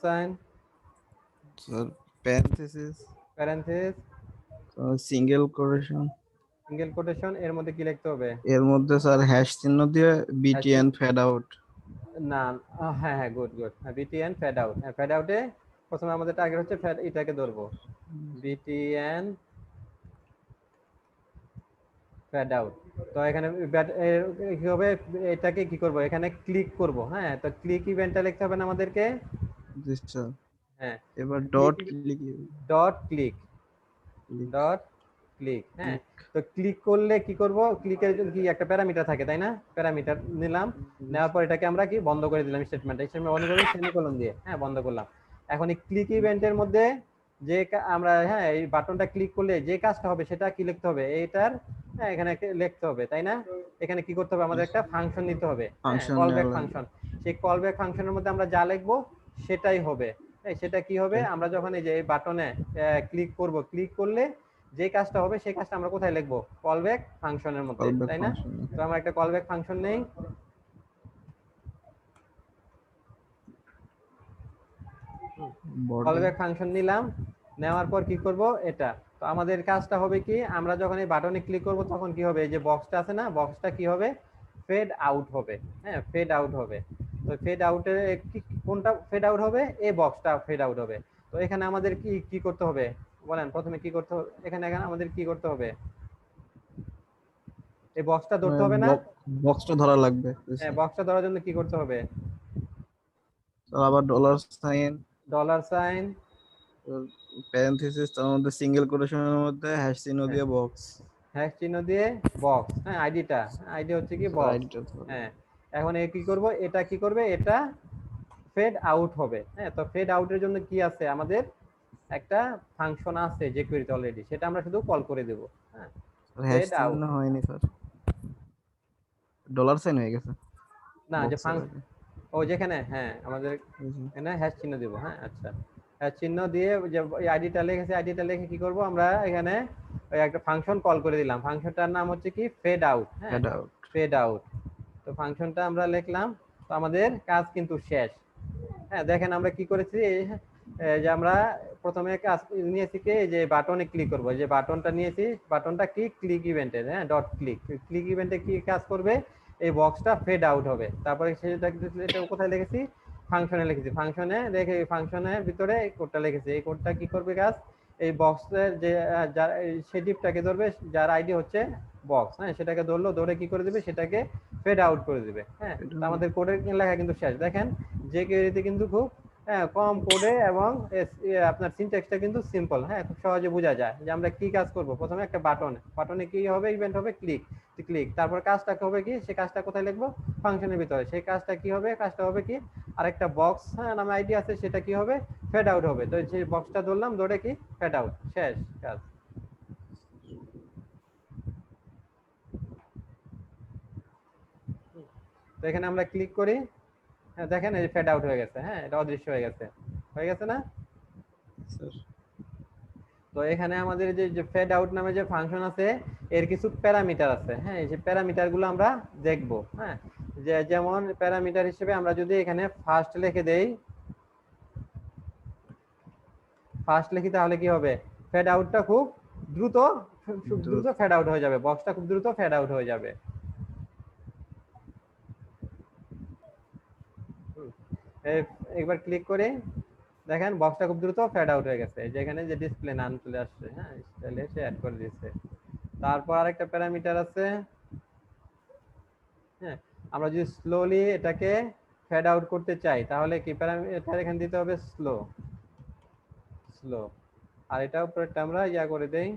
sir parenthesis, parenthesis, single quotation, single quotation, এর মধ্যে কি লিখতে হবে, এর মধ্যে স্যার হ্যাশ চিহ্ন দিয়ে Hash বিটিএন ফেড আউট। না, হ্যাঁ হ্যাঁ, good good, BTN fade out. হ্যাঁ, ফেড আউটে প্রথমে আমাদের টার্গেট হচ্ছে ফেড, এটাকে ধরবো, বিটিএন ফেড আউট। তো এখানে কি হবে, এটাকে কি করব, এখানে ক্লিক করব। হ্যাঁ, তো ক্লিক ইভেন্টটা লিখতে হবে না আমাদেরকে। জি স্যার। হ্যাঁ, এবার dot click, dot click, dot click. হ্যাঁ, তো ক্লিক করলে কি করব, ক্লিকের কি একটা প্যারামিটার থাকে, তাই না? প্যারামিটার নিলাম, নেওয়ার পর এটাকে আমরা কি বন্ধ করে দিলাম, স্টেটমেন্ট বন্ধ করে সেমিকোলন দিয়ে। হ্যাঁ, বন্ধ করলাম। এখন এই ক্লিক ইভেন্টের মধ্যে যে আমরা, হ্যাঁ, এই বাটনটা ক্লিক করলে যে কাজটা হবে সেটা কি লিখতে হবে, এইটার, হ্যাঁ, এখানে লিখতে হবে, তাই না? এখানে কি করতে হবে, আমাদের একটা ফাংশন নিতে হবে, কল ব্যাক ফাংশন। সেই কল ব্যাক ফাংশনের মধ্যে আমরা যা লিখবো সেটাই হবে। সেটা কি হবে, আমরা যখন এই যে এই বাটনে ক্লিক করব, ক্লিক করলে যে কাজটা হবে সেই কাজটা আমরা কোথায় লিখবো, কল ব্যাক ফাংশনের মধ্যে, তাই না? তো আমরা একটা কল ব্যাক ফাংশন নেই। কল ব্যাক ফাংশন নিলাম, নেওয়ার পর কি করব, এটা। তো আমাদের কাজটা হবে কি, আমরা যখন এই বাটনে ক্লিক করব তখন কি হবে, এই যে বক্সটা আছে না, বক্সটা কি হবে, ফেড আউট হবে। হ্যাঁ, ফেড আউট হবে। তো ফেড আউটের কোনটা ফেড আউট হবে, এই বক্সটা ফেড আউট হবে। তো এখানে আমাদের কি কি করতে হবে বলেন, প্রথমে কি করতে হবে, এখানে আমাদের কি করতে হবে, এই বক্সটা ধরতে হবে না? বক্সটা ধরা লাগবে। হ্যাঁ, বক্সটা ধরার জন্য কি করতে হবে, আবার dollar sign, dollar sign, parenthesis, তার মধ্যে সিঙ্গেল কোটেশনের মধ্যে হ্যাশ চিহ্ন দিয়ে বক্স, হ্যাশ চিহ্ন দিয়ে বক্স। হ্যাঁ, আইডিটা, আইডি হচ্ছে কি বক্স। হ্যাঁ, এখন এ কি করব, এটা কি করবে, এটা ফেড আউট হবে। হ্যাঁ, তো ফেড আউটের জন্য কি আছে, আমাদের একটা ফাংশন আছে যে কোয়েরিতে অলরেডি, সেটা আমরা শুধু কল করে দেব। হ্যাঁ, হ্যাশ ফেড আউট, চিহ্ন হয়নি স্যার, ডলার সাইন হয়ে গেছে না যে ফাংশন, ও যেখানে, হ্যাঁ, আমাদের এখানে হ্যাশ চিহ্ন দেব। হ্যাঁ, আচ্ছা, হ্যাশ চিহ্ন দিয়ে যে আইডিটা লিখেছে, আইডিটা লিখে কি করব, আমরা এখানে ওই একটা ফাংশন কল করে দিলাম। ফাংশনটার নাম হচ্ছে কি, ফেড আউট। হ্যাঁ, ফেড আউট। তো ফাংশনটা আমরা লিখলাম। তো আমাদের কাজ কিন্তু শেষ। হ্যাঁ, দেখেন আমরা কি করেছি, যে আমরা প্রথমে কাজ নিয়েছি কি, যে বাটনে ক্লিক করব, যে বাটনটা নিয়েছি, বাটনটা কি, ক্লিক ইভেন্টের। হ্যাঁ, ডট ক্লিক, ক্লিক ইভেন্টে কি কাজ করবে, এই বক্সটা ফেড আউট হবে। তারপরে সেটা কোথায় লিখেছি, ফাংশনে লিখেছি। ফাংশনে লিখে ফাংশনের ভিতরে এই কোডটা লিখেছি। এই কোডটা কি করবে কাজ, এই বক্সের যে সেই ডিপটাকে ধরবে, যার আইডি হচ্ছে বক্স। হ্যাঁ, সেটাকে ধরলো, ধরে কি করে দিবে, সেটাকে ফেড আউট করে দিবে। হ্যাঁ, আমাদের কোডের লেখা কিন্তু শেষ। দেখেন যে কোয়েরিতে কিন্তু খুব কম কোডে, এবং আপনার সিনট্যাক্সটা কিন্তু সিম্পল। হ্যাঁ, খুব সহজে বোঝা যায় যে আমরা কি কাজ করব। প্রথমে একটা বাটনে কি হবে, ইভেন্ট হবে ক্লিক, ক্লিক, তারপর কাজটা হবে কি, সেই কাজটা কোথায় লিখবো, ফাংশনের ভিতরে। সেই কাজটা কি হবে, কাজটা হবে কি, আরেকটা বক্স, হ্যাঁ, নামে আইডি আছে, সেটা কি হবে, ফেড আউট হবে। তো সেই বক্সটা ধরলাম, ধরে কি ফেড আউট, শেষ কাজ। তো এখানে আমরা ক্লিক করি, হ্যাঁ, দেখেন এই ফেড আউট হয়ে গেছে। হ্যাঁ, এটা অদৃশ্য হয়ে গেছে, হয়ে গেছে না? তো এখানে আমাদের যে ফেড আউট নামে যে ফাংশন আছে, এর কিছু প্যারামিটার আছে। হ্যাঁ, এই যে প্যারামিটার গুলো আমরা দেখব। হ্যাঁ, যেমন প্যারামিটার হিসেবে আমরা যদি এখানে ফার্স্ট লিখে দেই, ফার্স্ট লিখি, তাহলে কি হবে, ফেড আউটটা খুব দ্রুত ফেড আউট হয়ে যাবে, বক্সটা খুব দ্রুত ফেড আউট হয়ে যাবে। একবার ক্লিক করে দেখেন বক্সটা খুব দ্রুত ফেড আউট হয়ে গেছে, যেখানে যে ডিসপ্লে নাম চলে আসছে, হ্যাঁ স্টাইলে সে অ্যাড করে দিয়েছে। তারপর আরেকটা প্যারামিটার আছে, হ্যাঁ আমরা যদি স্লোলি এটাকে ফেড আউট করতে চাই তাহলে কি প্যারামিটার এখানে দিতে হবে স্লো, স্লো। আর এটা উপরেরটা আমরা ইয়া করে দেই,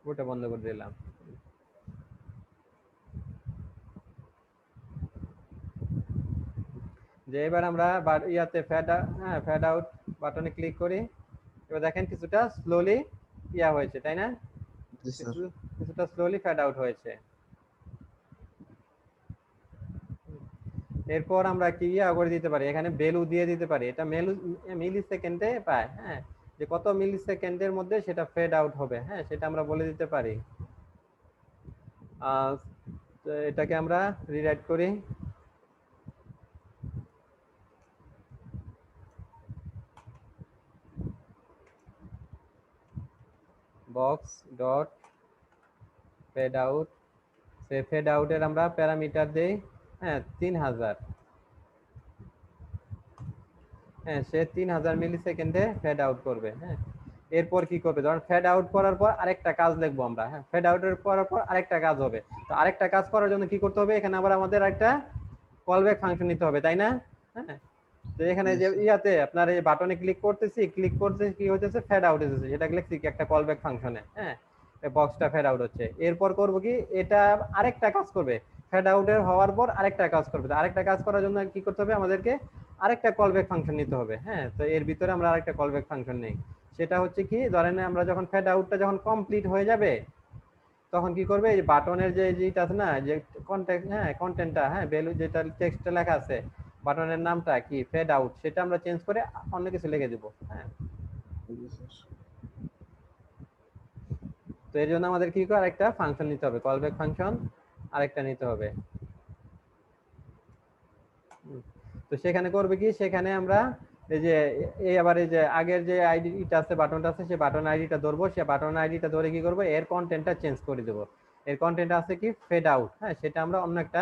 ওটা বন্ধ করে দিলাম। যে এবার আমরা ইয়াতে ফেড আউট বাটনে ক্লিক করি, এবার দেখেন কিছুটা স্লোলি ইয়া হয়েছে, তাই না? জি স্যার। কিছুটা স্লোলি ফেড আউট হয়েছে। এরপর আমরা কি ইয়া করে দিতে পারি, এখানে ভ্যালু দিয়ে দিতে পারি, এটা মিলি সেকেন্ডে পায়, হ্যাঁ যে কত মিলি সেকেন্ডের মধ্যে সেটা ফেড আউট হবে, হ্যাঁ সেটা আমরা বলে দিতে পারি। তো এটাকে আমরা রিরাইট করি, বক্স ডট ফেড আউট, সে ফেড আউটের আমরা প্যারামিটার দেই, হ্যাঁ 3000, হ্যাঁ সে 3000 মিলি সেকেন্ডে ফেড আউট করবে। হ্যাঁ এরপর কি করবে, ধরুন ফেড আউট করার পর আরেকটা কাজ লিখবো আমরা, হ্যাঁ ফেড আউটের করার পর আরেকটা কাজ হবে। তো আরেকটা কাজ করার জন্য কি করতে হবে, এখানে আবার আমাদের একটা কলব্যাক ফাংশন নিতে হবে, তাই না? হ্যাঁ তো এখানে যে ইয়াতে আপনার এই বাটনে ক্লিক করতেছি, ক্লিক করতে কি হচ্ছে ফেড আউট হচ্ছে, সেটা লিখছি কি একটা কলব্যাক ফাংশনে, হ্যাঁ বক্সটা ফেড আউট হচ্ছে। এরপর করব কি, এটা আরেকটা কাজ করবে, ফেড আউটের হওয়ার পর আরেকটা কাজ করবে। আরেকটা কাজ করার জন্য কি করতে হবে, আমাদেরকে আরেকটা কলব্যাক ফাংশন নিতে হবে। হ্যাঁ তো এর ভিতরে আমরা আরেকটা কলব্যাক ফাংশন নেই, সেটা হচ্ছে কি, ধরেন আমরা যখন ফেড আউটটা যখন কমপ্লিট হয়ে যাবে তখন কি করবে, এই বাটনের যে যেটা আছে না, যে কন্টেন্ট, হ্যাঁ কন্টেন্টটা, হ্যাঁ ভ্যালু যেটা টেক্সটে লেখা আছে, বাটনের নামটা কি ফেড আউট, সেটা আমরা চেঞ্জ করে অন্য কিছু লিখে দেব। হ্যাঁ তো এর জন্য আমাদের কি করে আরেকটা ফাংশন নিতে হবে, কলব্যাক ফাংশন আরেকটা নিতে হবে। তো সেখানে করবে কি, সেখানে আমরা এই যে আবার এই যে আগের যে আইডিটা আছে, বাটনটা আছে, সেই বাটন আইডিটা ধরবো, সেই বাটন আইডিটা ধরে কি করবো, এর কন্টেন্টটা চেঞ্জ করে দেবো। এর কন্টেন্ট আছে কি ফেড আউট, হ্যাঁ সেটা আমরা অন্য একটা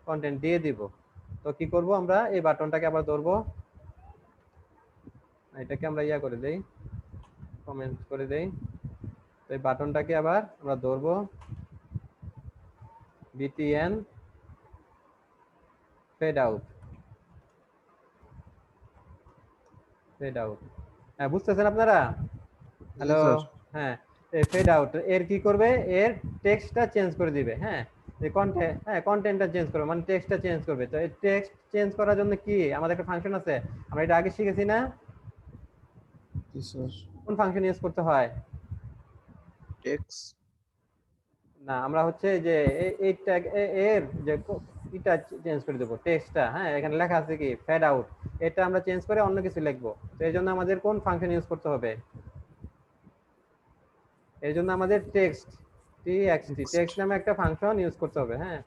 কন্টেন্ট দিয়ে দিব। তো কি করব, আমরা এই বাটনটাকে আবার ধরবো, এটাকে আমরা ইয়া করে দেই, কমেন্ট করে দেই। তো এই বাটনটাকে আবার আমরা ধরবো, btn fade out, fade out. হ্যাঁ বুঝতেছেন আপনারা? হ্যালো, হ্যাঁ এই ফেড আউট এর কি করবে, এর টেক্সটটা চেঞ্জ করে দিবে, হ্যাঁ যে কন্টেন্ট, হ্যাঁ কন্টেন্টটা চেঞ্জ করবে, মানে টেক্সটটা চেঞ্জ করবে। তো এই টেক্সট চেঞ্জ করার জন্য কি আমাদের একটা ফাংশন আছে, আমরা এটা আগে শিখেছি না? জি স্যার। কোন ফাংশন ইউজ করতে হয়? টেক্সট না আমরা হচ্ছে যে এই ট্যাগ এর যে এটা চেঞ্জ করে দেবো, টেক্সটটা, হ্যাঁ এখানে লেখা আছে কি ফেড আউট, এটা আমরা চেঞ্জ করে অন্য কিছু লিখবো। তো এই জন্য আমাদের কোন ফাংশন ইউজ করতে হবে, এই জন্য আমাদের টেক্সট নামে একটা ফাংশন ইউজ করতে হবে। হ্যাঁ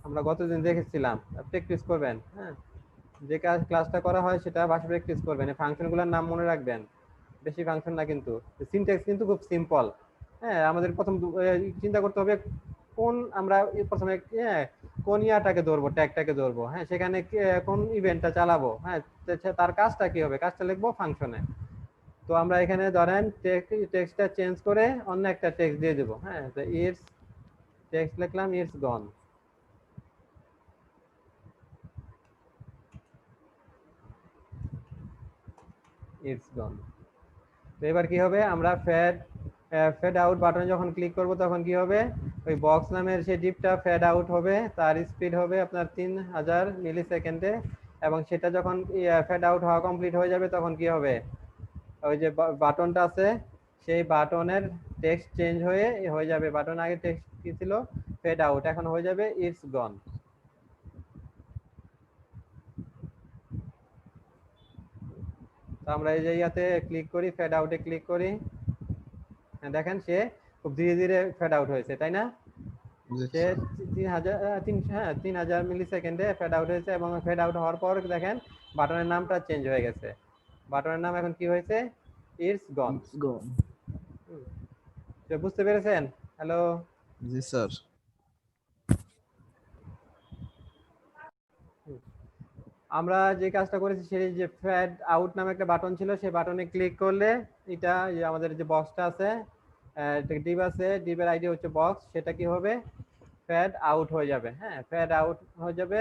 আমরা গতদিন দেখেছিলাম, প্র্যাকটিস করবেন। হ্যাঁ যে ক্লাসটা করা হয় সেটা বাসায় প্র্যাকটিস করবেন, এই ফাংশনগুলোর নাম মনে রাখবেন, বেশি ফাংশন না কিন্তু, সিনট্যাক্স কিন্তু খুব সিম্পল। হ্যাঁ আমাদের প্রথম চিন্তা করতে হবে কোন আমরা প্রথমে কোন ইয়াটাকে ধরবো, ট্যাগটাকে ধরবো, হ্যাঁ সেখানে কোন ইভেন্টটা চালাবো, হ্যাঁ তার কাজটা কি হবে, কাজটা লিখবো ফাংশনে। তো আমরা এখানে ধরেন টেক্সটটা চেঞ্জ করে অন্য একটা টেক্সট দিয়ে দেবো, হ্যাঁ তো ইটস টেক্সট লিখলাম, ইটস গন, ইটস গন। তো এবার কি হবে, আমরা ফেড আউট বাটনে যখন ক্লিক করব তখন কি হবে, ওই বক্স নামের সেই ডিপটা ফেড আউট হবে, তার স্পিড হবে আপনার 3000 মিলি সেকেন্ডে, এবং সেটা যখন ফেড আউট হওয়া কমপ্লিট হয়ে যাবে তখন কি হবে, ওই যে বাটনটা আছে সেই বাটনের টেক্সট চেঞ্জ হয়ে যাবে, বাটন আগে টেক্সট কি ছিল ফেড আউট, এখন হয়ে যাবে ইটস গন। তো আমরা এই যে ইয়াতে ক্লিক করি, ফেড আউটে ক্লিক করি, দেখেন সে খুব ধীরে ধীরে ফেড আউট হয়েছে, তাই না? সে 3000 মিলি সেকেন্ডে ফেড আউট হয়েছে, এবং ফেড আউট হওয়ার পর দেখেন বাটনের নামটা চেঞ্জ হয়ে গেছে, বাটনের নাম এখন কি হয়েছে, ইটস গন। বুঝতে পেরেছেন? হ্যালো, জি স্যার। আমরা যে কাজটা করেছি সেই যে ফ্যাড আউট নামে একটা বাটন ছিল, সেই বাটনে ক্লিক করলে এটা আমাদের যে বক্সটা আছে, ডিপ আছে, ডিপের আইডি হচ্ছে বক্স, সেটা কি হবে, ফ্যাড আউট হয়ে যাবে। হ্যাঁ, ফ্যাড আউট হয়ে যাবে।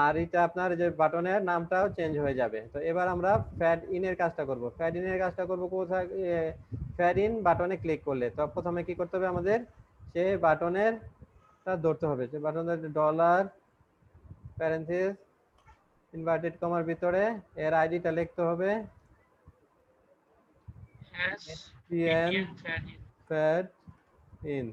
আর এটা আপনার যে বাটনের নামটাও চেঞ্জ হয়ে যাবে। তো এবার আমরা ফ্যাড ইনের কাজটা করব। ফ্যাড ইনের কাজটা করব কোথায়, ফ্যাড ইন বাটনে ক্লিক করলে তো প্রথমে কি করতে হবে আমাদের, সে বাটনের ধরতে হবে, যে বাটনের ডলার প্যারেন্থেসিস ইনভার্টেড কমার ভিতরে এর আইডিটা লিখতে হবে, BTN ফ্যাড ইন।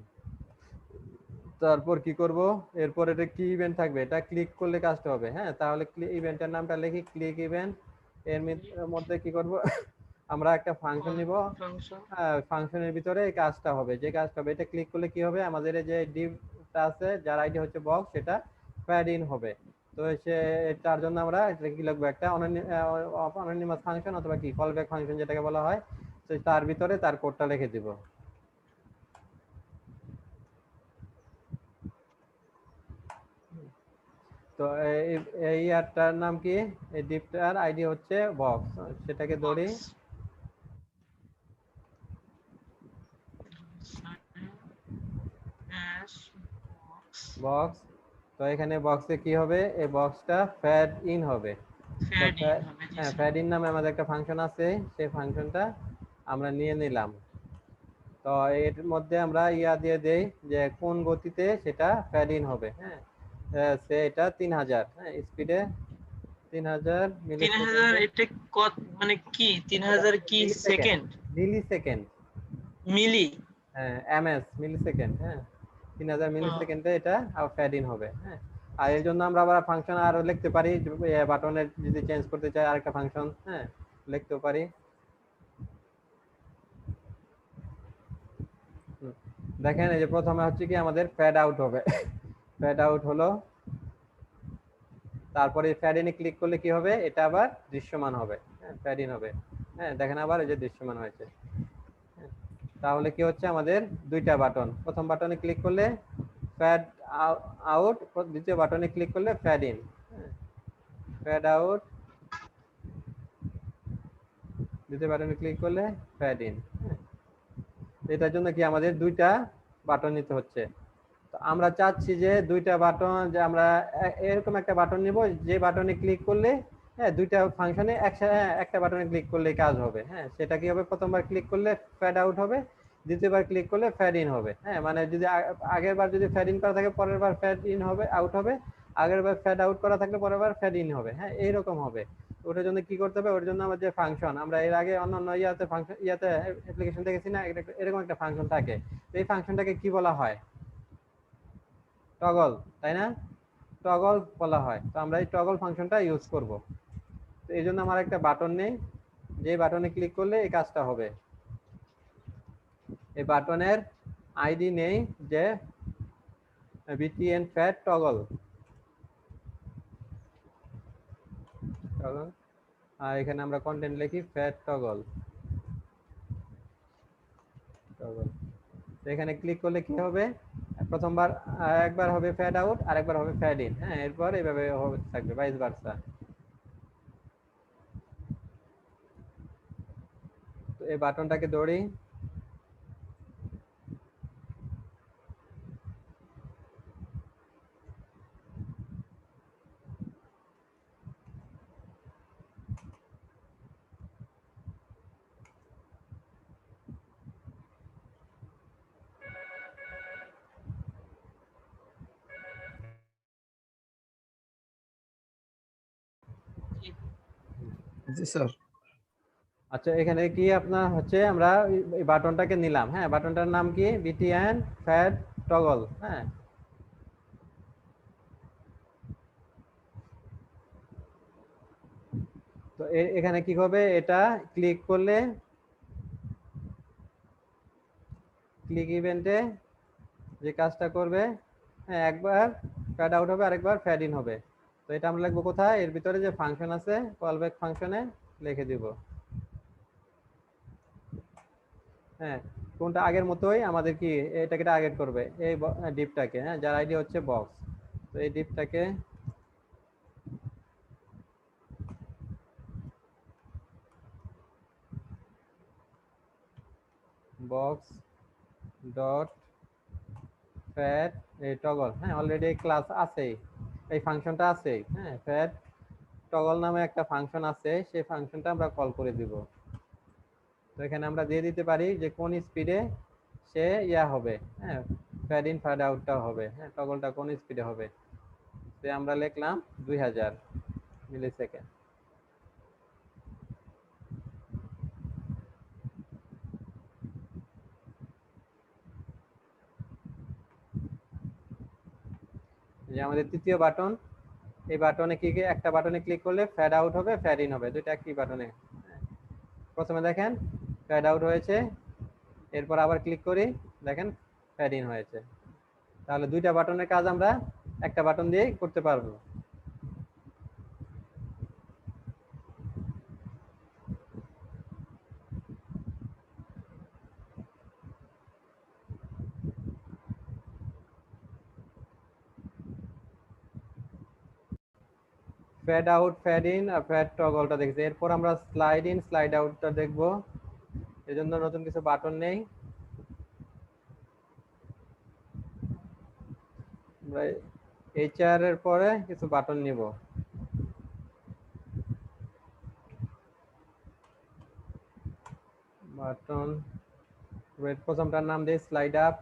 তারপর কি করব, এরপর এটা কি ইভেন্ট থাকবে, এটা ক্লিক করলে কাজটা হবে। হ্যাঁ, তাহলে ইভেন্টের নামটা লিখি ক্লিক ইভেন্ট। এর মধ্যে কি করব, আমরা একটা ফাংশন নিব, ফাংশনের ভিতরে এই কাজটা হবে, যে কাজটা হবে এটা ক্লিক করলে কি হবে, আমাদের এই যে ডিভটা আছে যার আইডি হচ্ছে বক্স, সেটা ফ্যাড ইন হবে। তো সে তার জন্য আমরা কি লিখবো, একটা অননিমাস ফাংশন অথবা কি কলব্যাক ফাংশন যেটাকে বলা হয়, তো তার ভিতরে তার কোডটা লিখে দিব। তো এই ইয়ারটার নাম কি, এই ডিপটার আইডি হচ্ছে বক্স, সেটাকে ধরি বক্স। তো এখানে বক্সে কি হবে, এই বক্সটা ফ্যাড ইন হবে। হ্যাঁ, ফ্যাড ইন নামে আমাদের একটা ফাংশন আছে, সেই ফাংশনটা আমরা নিয়ে নিলাম। তো এর মধ্যে আমরা ইয়া দিয়ে দেই যে কোন গতিতে সেটা ফ্যাড ইন হবে। হ্যাঁ, সে এটা 3000, হ্যাঁ, স্পিডে 3000 এটা কত, মানে কি 3000 কি সেকেন্ড, মিলি সেকেন্ড, মিলি, হ্যাঁ, এমএস মিলি সেকেন্ড। হ্যাঁ, 3000 মিলি সেকেন্ডে এটা ফ্যাড ইন হবে। হ্যাঁ, আর এর জন্য আমরা আবার ফাংশন আরো লিখতে পারি, বাটনের যদি চেঞ্জ করতে চাই আরেকটা ফাংশন, হ্যাঁ, লিখতে পারি। দেখেন এই যে প্রথমে হচ্ছে কি আমাদের ফ্যাড আউট হবে, ফ্যাড আউট হলো, তারপরে ফ্যাড ইনে ক্লিক করলে কি হবে, এটা আবার দৃশ্যমান হবে। হ্যাঁ, ফ্যাড ইন হবে। হ্যাঁ, দেখেন আবার এই যে দৃশ্যমান হয়েছে। তাহলে কি হচ্ছে, আমাদের দুইটা বাটন, প্রথম বাটনে ক্লিক করলে ফ্যাড আউট, দ্বিতীয় বাটনে ক্লিক করলে ফ্যাড ইন। ফ্যাড আউট, দ্বিতীয় বাটনে ক্লিক করলে ফ্যাড ইন। এটার জন্য কি আমাদের দুইটা বাটন নিতে হচ্ছে। তো আমরা চাচ্ছি যে দুইটা বাটন, যে আমরা এরকম একটা বাটন নিব যে বাটনে ক্লিক করলে, হ্যাঁ, দুইটা ফাংশনে একটা বাটনে ক্লিক করলে কাজ হবে। হ্যাঁ, সেটা কি হবে, প্রথমবার ক্লিক করলে ফ্যাড আউট হবে, দ্বিতীয়বার ক্লিক করলে ফ্যাড ইন হবে। হ্যাঁ, মানে যদি আগের বার যদি ফ্যাড ইন করা থাকে পরের বার ফ্যাড ইন হবে, আউট হবে, আগের বার ফ্যাড আউট করা থাকলে পরের বার ফ্যাড ইন হবে। হ্যাঁ, এইরকম হবে। ওটার জন্য কি করতে হবে, ওর জন্য আমার যে ফাংশন, আমরা এর আগে অন্যান্য ফাংশন অ্যাপ্লিকেশন দেখেছি না, এরকম একটা ফাংশন থাকে। এই ফাংশনটাকে কি বলা হয়, টগল, তাই না, টগল বলা হয়। তো আমরা এই টগল ফাংশনটা ইউজ করব। তো এই জন্য আমার একটা বাটন নেই, যে বাটনে ক্লিক করলে এই কাজটা হবে। এই বাটনের আইডি নেই যে বিটিএন ফ্যাট টগল, আর এখানে আমরা কন্টেন্ট লিখি ফ্যাট টগল, টগল। তো এখানে ক্লিক করলে কি হবে, প্রথমবার একবার হবে ফ্যাড আউট, আর একবার হবে ফ্যাড ইন। হ্যাঁ, এরপর এইভাবে থাকবে ভাইস ভার্সা। তো এই বাটনটাকে ধরি, জি স্যার। আচ্ছা, এখানে কি আপনার হচ্ছে আমরা এই বাটনটাকে নিলাম। হ্যাঁ, বাটনটার নাম কি, বিটিএন ফ্যাট টগল। হ্যাঁ, তো এখানে কি হবে, এটা ক্লিক করলে ক্লিক ইভেন্টে যে কাজটা করবে, হ্যাঁ, একবার ফ্যাড আউট হবে, আরেকবার ফ্যাড ইন হবে। তো এটা আমরা লিখবো কোথায়, এর ভিতরে যে ফাংশন আছে কলব্যাক ফাংশনে লিখে দিব। হ্যাঁ, কোনটা আগের মতোই আমাদের কি এটাকে টার্গেট করবে, এই ডিপটাকে, হ্যাঁ, যার আইডি হচ্ছে বক্স। তো এই ডিপটাকে বক্স ডট ফ্যাট এই টগল, হ্যাঁ অলরেডি ক্লাস আছেই, এই ফাংশনটা আছেই, হ্যাঁ ফ্যাট টগল নামে একটা ফাংশন আছে, সেই ফাংশনটা আমরা কল করে দিব। তো এখানে আমরা দিয়ে দিতে পারি যে কোন স্পিডে সে হবে, হ্যাঁ ফ্যাড ইন ফ্যাড আউটটা হবে, হ্যাঁ টগলটা কোন স্পিডে হবে, তো আমরা লিখলাম 2000 মিলি সেকেন্ড। যে আমাদের তৃতীয় বাটন, এই বাটনে কি একটা বাটনে ক্লিক করলে ফ্যাড আউট হবে, ফ্যাড ইন হবে, দুইটা একই বাটনে। প্রথমে দেখেন ফ্যাড আউট হয়েছে, এরপর আবার ক্লিক করি, দেখেন ফ্যাড ইন হয়েছে। তাহলে দুইটা বাটনের কাজ আমরা একটা বাটন দিয়েই করতে পারবো। ফ্যাড আউট, ফ্যাড ইন আর ফ্যাড টগলটা দেখছি, এরপর আমরা স্লাইড ইন স্লাইড আউটটা দেখবো। এই জন্য নতুন কিছু বাটন নেই, আমরা এইচআর এর পরে কিছু বাটন নিব। বাটন প্রথমটার নাম দিই স্লাইড আপ,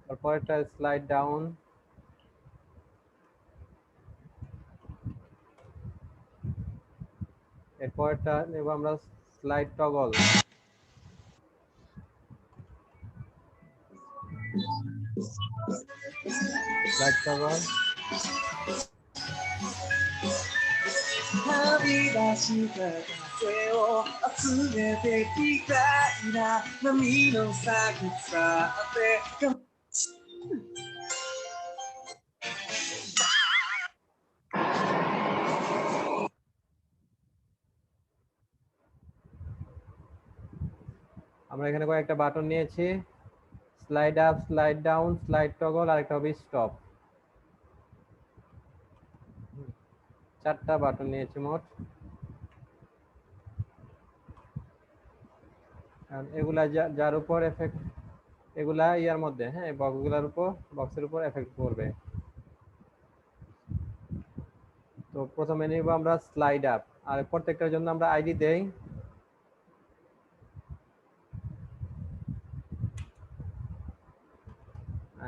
তারপরটা স্লাইড ডাউন, এরপরটা নেব আমরা স্লাইড টগল, স্লাইড টগল, 旅立した風を集めてきたいな波の先さって আমরা এখানে কয়েকটা বাটন নিয়েছি, slide up, slide down, slide toggle, আর একটা হবে স্টপ, চারটা বাটন নিয়েছি মোট। এগুলা যার উপর এফেক্ট, এগুলা ইয়ার মধ্যে, হ্যাঁ বক্সগুলোর উপর, বক্সের উপর এফেক্ট করবে। তো প্রথমে নিব আমরা স্লাইড আপ, আর প্রত্যেকটার জন্য আমরা আইডি দেই।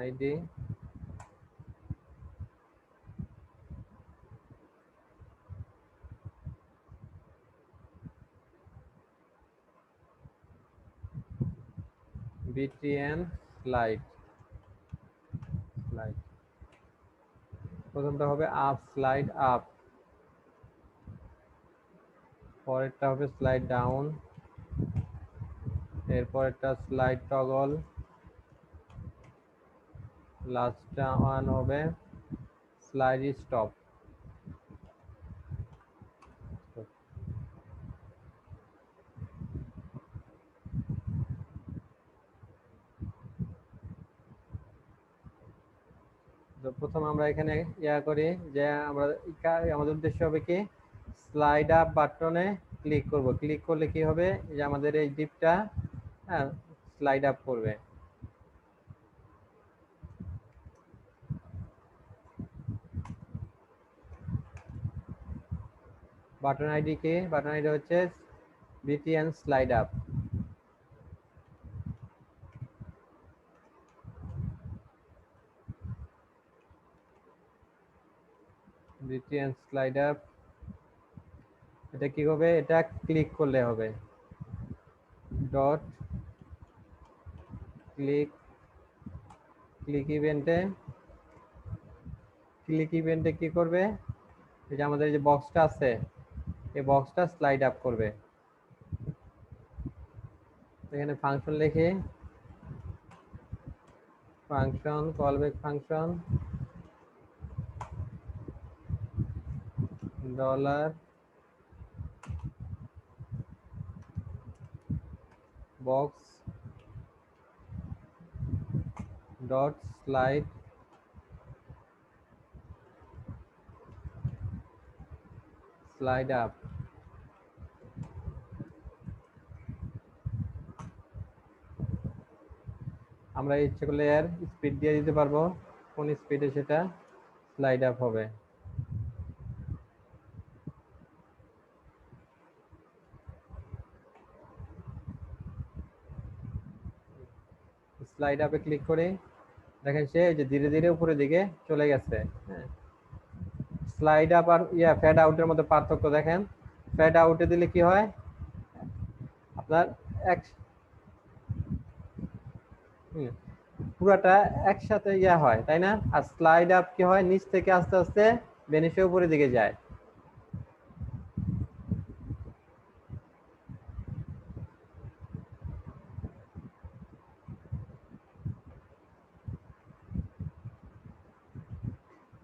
আইডি বিটিএন স্লাইড, স্লাইড প্রথমটা হবে আপ, স্লাইড আপ, পরেরটা হবে স্লাইড ডাউন, এরপরেরটা স্লাইড টগল, লাস্টটা ওয়ান হবে স্লাইড স্টপ। তো প্রথম আমরা এখানে করি যে আমরা আমাদের উদ্দেশ্য হবে কি স্লাইড আপ বাটনে ক্লিক করব, ক্লিক করলে কি হবে যে আমাদের এই ডিপটা হ্যাঁ স্লাইড আপ করবে। বাটন আইডি কি, বাটন আইডি হচ্ছে BTN slide up. BTN slide up, এটা কি হবে, এটা ক্লিক করলে হবে, ডট ক্লিক, ক্লিক ইভেন্টে, ক্লিক ইভেন্টে কি করবে, এই যে আমাদের যে বক্সটা আছে এই বক্সটা স্লাইড আপ করবে। এখানে ফাংশন লিখে, function callback function dollar box dot slide slide up. আমরা ইচ্ছে করলে এর স্পিড দিয়ে দিতে পারবো, কোন স্পিডে সেটা স্লাইড আপ হবে। স্লাইড আপে ক্লিক করে দেখেন সে যে ধীরে ধীরে উপরের দিকে চলে গেছে। হ্যাঁ, স্লাইড আপ আর ফেড আউটের মধ্যে পার্থক্য দেখেন। ফেড আউটে দিলে কি হয়, আপনার এক পুরাটা একসাথে হয়, তাই না? আর স্লাইড আপ কি হয়, নিচ থেকে আস্তে আস্তে বেনিফে উপরের দিকে যায়।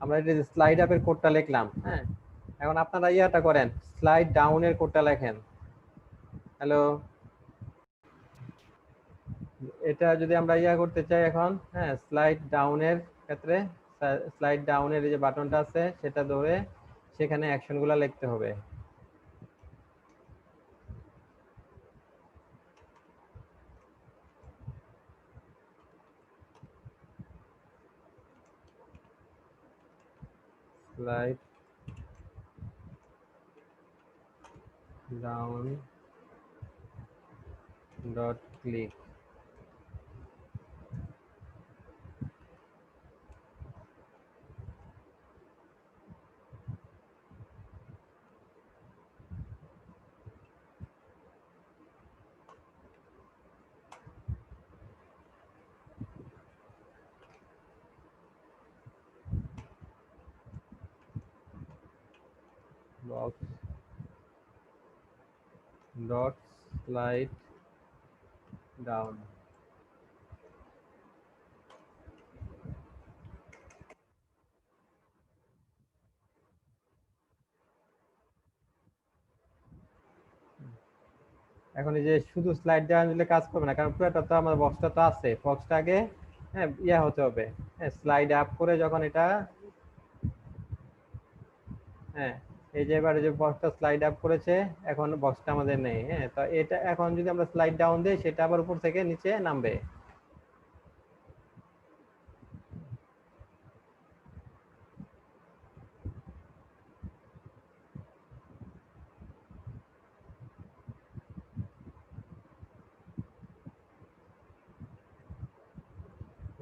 আমরা এই যে স্লাইড আপের কোডটা লিখলাম। হ্যাঁ, এখন আপনারা ইয়াটা করেন, স্লাইড ডাউনের কোডটা লেখেন। হ্যালো, এটা যদি আমরা করতে চাই এখন, হ্যাঁ, স্লাইড ডাউনের ক্ষেত্রে স্লাইড ডাউনের যে বাটনটা আছে সেটা ধরে সেখানে অ্যাকশনগুলো লিখতে হবে। Slide down dot click. Box dot slide down. এখন এই যে শুধু স্লাইড ডাউন দিলে কাজ করবে না, কারণ পুরোটা তো আমার বক্সটা তো আছে। বক্সটা আগে হ্যাঁ হতে হবে। হ্যাঁ, স্লাইড আপ করে যখন এটা, হ্যাঁ, এই যে এবারে যে বক্সটা স্লাইড আপ করেছে, এখন বক্সটা আমাদের নেই। হ্যাঁ, তো এটা এখন যদি আমরা স্লাইড ডাউন দিই সেটা আবার উপর থেকে নিচে নামবে।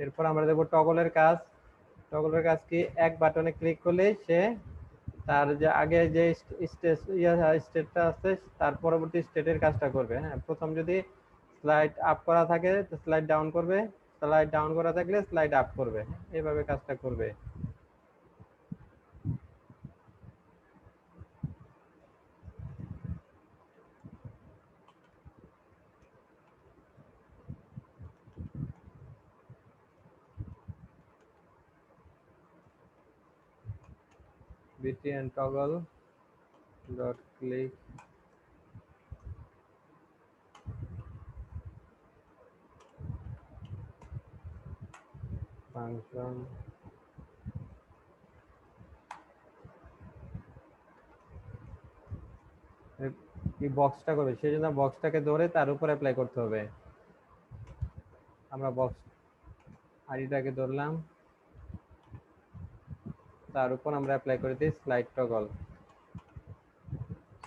এরপর আমরা দেখব টগলের কাজ। টগলের কাজ কি, এক বাটনে ক্লিক করলে সে তার যে আগে যে স্টেটটা আছে তার পরবর্তী স্টেটের কাজটা করবে। হ্যাঁ, প্রথম যদি স্লাইড আপ করা থাকে স্লাইড ডাউন করবে, স্লাইড ডাউন করা থাকলে স্লাইড আপ করবে, এইভাবে কাজটা করবে। btn toggle dot click function এই বক্সটা করবে, সেই জন্য বক্সটাকে ধরে তার উপর অ্যাপ্লাই করতে হবে। আমরা বক্স আইডিটাকে ধরলাম, তার উপর আমরা অ্যাপ্লাই করে দিই slide toggle.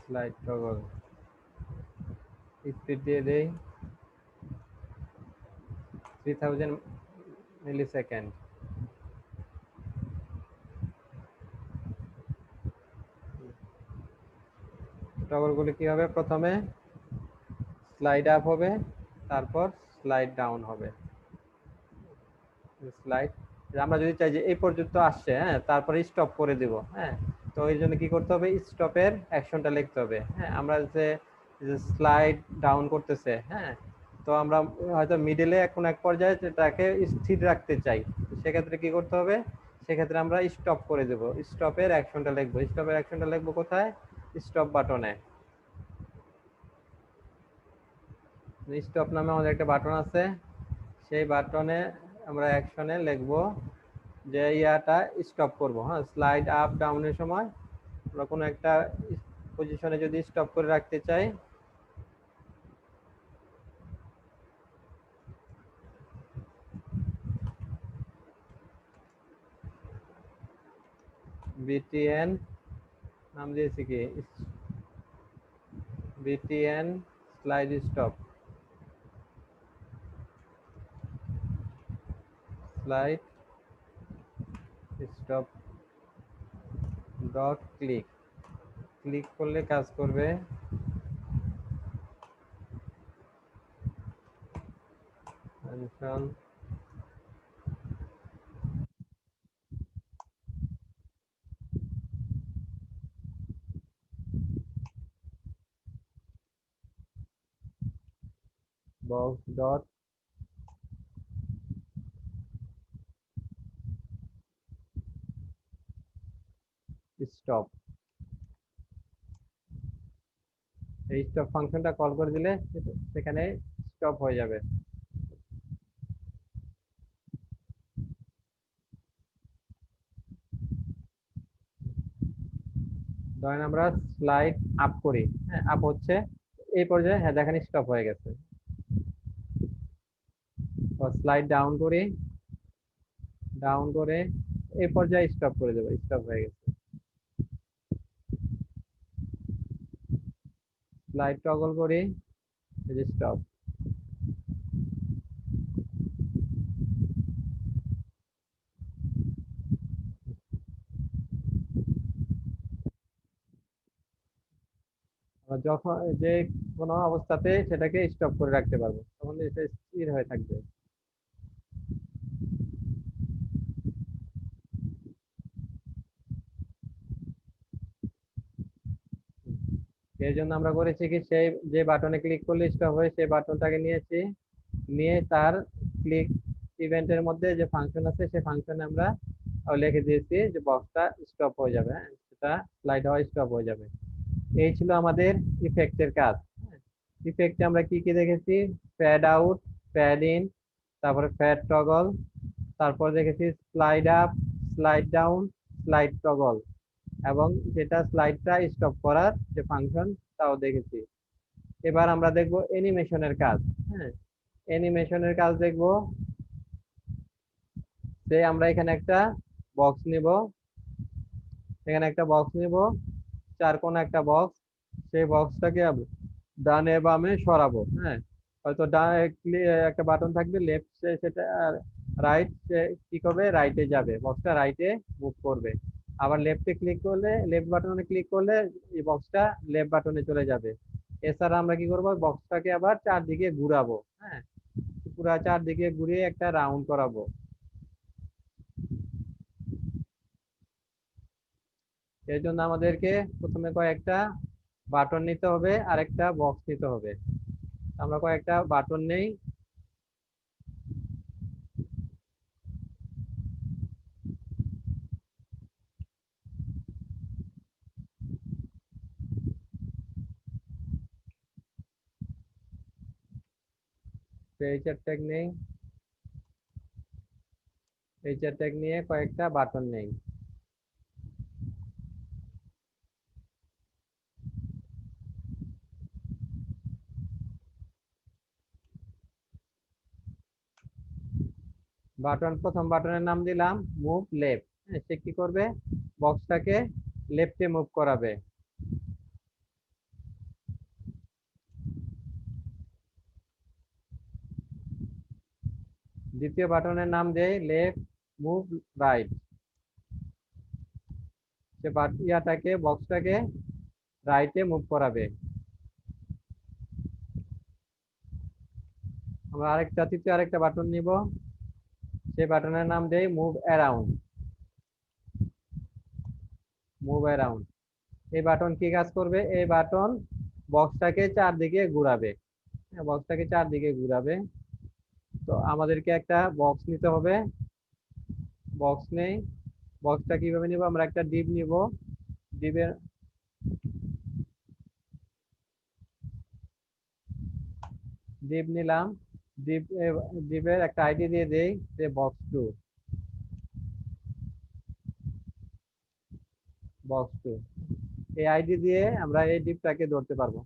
Slide toggle speed দিয়ে দেই 3000 মিলিসেকেন্ড। টগলগুলো কি হবে, প্রথমে স্লাইড আপ হবে, তারপর স্লাইড ডাউন হবে। স্লাইড আমরা যদি চাই যে এই পর্যন্ত আসছে, হ্যাঁ, তারপরে স্টপ করে দিব। হ্যাঁ, তো এই জন্য কি করতে হবে, স্টপের অ্যাকশনটা লিখতে হবে। হ্যাঁ, আমরা যে স্লাইড ডাউন করতেছে, হ্যাঁ, তো আমরা হয়তো মিডলে কোন এক পর্যায়ে সেটাকে স্থির রাখতে চাই, সেক্ষেত্রে কি করতে হবে, সেক্ষেত্রে আমরা স্টপ করে দেব। স্টপের অ্যাকশনটা লিখবো। স্টপের অ্যাকশনটা লিখবো কোথায়, স্টপ বাটনে। স্টপ নামে আমাদের একটা বাটন আছে, সেই বাটনে আমরা অ্যাকশনে লিখবো যে ইয়াটা স্টপ করব। হ্যাঁ, স্লাইড আপ ডাউনের সময় আমরা কোনো একটা পজিশনে যদি স্টপ করে রাখতে চাই, বিটিএন নাম দিয়েছি কি, BTN slide stop, slide stop dot click. Click করলে কাজ করবে। ফাংশন বক্স ডট স্টপ, এই স্টপ ফাংশনটা কল করে দিলে সেখানে স্টপ হয়ে যাবে। ধরেন আমরা স্লাইড আপ করি, হ্যাঁ আপ হচ্ছে এই পর্যায়ে, হ্যাঁ দেখেন স্টপ হয়ে গেছে। স্লাইড ডাউন করি, ডাউন করে এই পর্যায়ে স্টপ করে দেবো, স্টপ হয়ে গেছে। স্লাইড টগল করি, এই যে স্টপ। যখন যে কোনো অবস্থাতে সেটাকে স্টপ করে রাখতে পারবো, তখন এটা স্থির হয়ে থাকবে। এর জন্য আমরা করেছি কি, সেই যে বাটনে ক্লিক করলে স্টপ হয় সেই বাটনটাকে নিয়েছি, নিয়ে তার ক্লিক ইভেন্টের মধ্যে যে ফাংশন আছে সেই ফাংশনে আমরা লিখে দিয়েছি যে বক্সটা স্টপ হয়ে যাবে, হ্যাঁ সেটা স্লাইড হওয়া স্টপ হয়ে যাবে। এই ছিল আমাদের ইফেক্টের কাজ। ইফেক্টে আমরা কি কি দেখেছি, ফ্যাড আউট, ফ্যাড ইন, তারপরে ফ্যাড টগল, তারপর দেখেছি slide up, slide down, slide toggle, এবং যেটা স্লাইডটা স্টপ করার যে ফাংশন তাও দেখেছি। এবার আমরা দেখব অ্যানিমেশনের কাজ। হ্যাঁ, অ্যানিমেশনের কাজ দেখব। যে আমরা এখানে একটা বক্স নিব, এখানে একটা বক্স নিব, চার কোণা একটা বক্স, সেই বক্সটাকে ডানে বামে সরাবো। হ্যাঁ, হয়তো একটা বাটন থাকবে লেফট, সেটা রাইট, কি করবে, রাইটে যাবে, বক্সটা রাইটে মুভ করবে। আবার লেফটে ক্লিক করলে, লেফট বাটনে ক্লিক করলে এই বক্সটা লেফট বাটনে চলে যাবে। এছাড়া আমরা কি করবো, বক্সটাকে আবার চারদিকে ঘুরাবো। হ্যাঁ, পুরা চারদিকে ঘুরিয়ে একটা রাউন্ড করাবো। এর জন্য আমাদেরকে প্রথমে কয়েকটা বাটন নিতে হবে আর একটা বক্স নিতে হবে। আমরা কয়েকটা বাটন নেই, এইচআর ট্যাগ নেই, এইচআর ট্যাগ নিয়ে কয়েকটা বাটন নেই। বাটন, প্রথম বাটনের নাম দিলাম মুভ লেফট। সে কি করবে, বক্সটাকে লেফটে মুভ করাবে। দ্বিতীয় বাটনের নাম দেয় লেফট মুভ রাইট, সে ইয়াটাকে, বক্সটাকে রাইটে মুভ করাবে। আমরা তৃতীয় আরেকটা বাটন নিব, সেই বাটনের নাম দেয় মুভ অ্যারাউন্ড, মুভ অ্যারাউন্ড। এই বাটন কি কাজ করবে, এই বাটন বক্সটাকে চারদিকে ঘুরাবে, বক্সটাকে চারদিকে ঘুরাবে। তো আমাদেরকে একটা বক্স নিতে হবে, বক্স নেই। বক্সটা কিভাবে নিব, আমরা একটা ডিপ নিব, ডিপের ডিপ নিলাম, ডিপ, ডিপের একটা আইডি দিয়ে দেই যে বক্স টু, বক্স টু। এই আইডি দিয়ে আমরা এই ডিপটাকে ধরতে পারবো।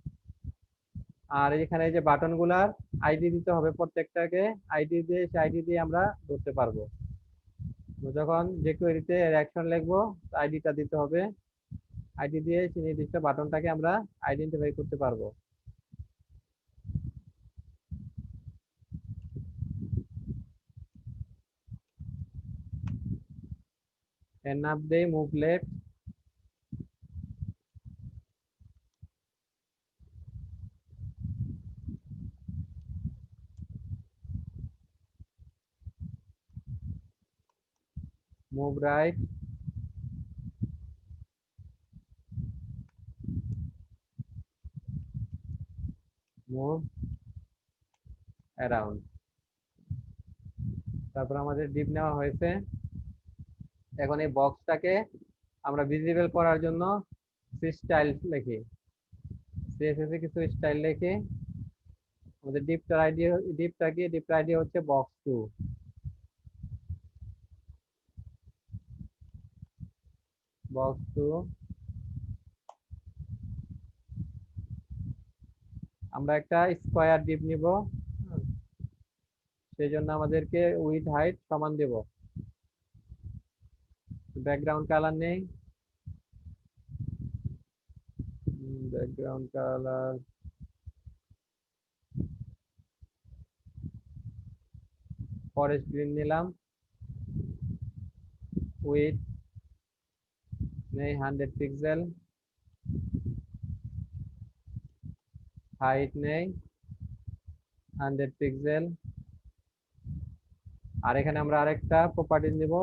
আর এখানে এই যে বাটনগুলার আইডি দিতে হবে, প্রত্যেকটাকে আইডি দিয়ে সেই আইডি দিয়ে আমরা ধরতে পারবো। যখন যে কোয়েরিতে অ্যাকশন লিখবো আইডিটা দিতে হবে, আইডি দিয়ে সেই নির্দিষ্ট বাটনটাকে আমরা আইডেন্টিফাই করতে পারবো। এর নাম দেই move left, move right, move around. তারপর আমাদের ডিপ নেওয়া হয়েছে। এখন এই বক্সটাকে আমরা ভিজিবল করার জন্য স্টাইল লিখি, সিএসএস এ কিছু স্টাইল লিখে আমাদের ডিপটার আইডি, ডিপটার আইডি হচ্ছে বক্স 2। বক্স 2 আমরা একটা স্কয়ার ডিপ নিব, সেই জন্য আমাদেরকে উইডথ হাইট সমান দেব। ব্যাকগ্রাউন্ড কালার নেই, ব্যাকগ্রাউন্ড কালার ফরেস্ট গ্রিন নিলাম, উইডথ নেই 100 পিক্সেল, হাইট নেই 100 পিক্সেল। আর এখানে আমরা আরেকটা প্রপার্টিজ নিব,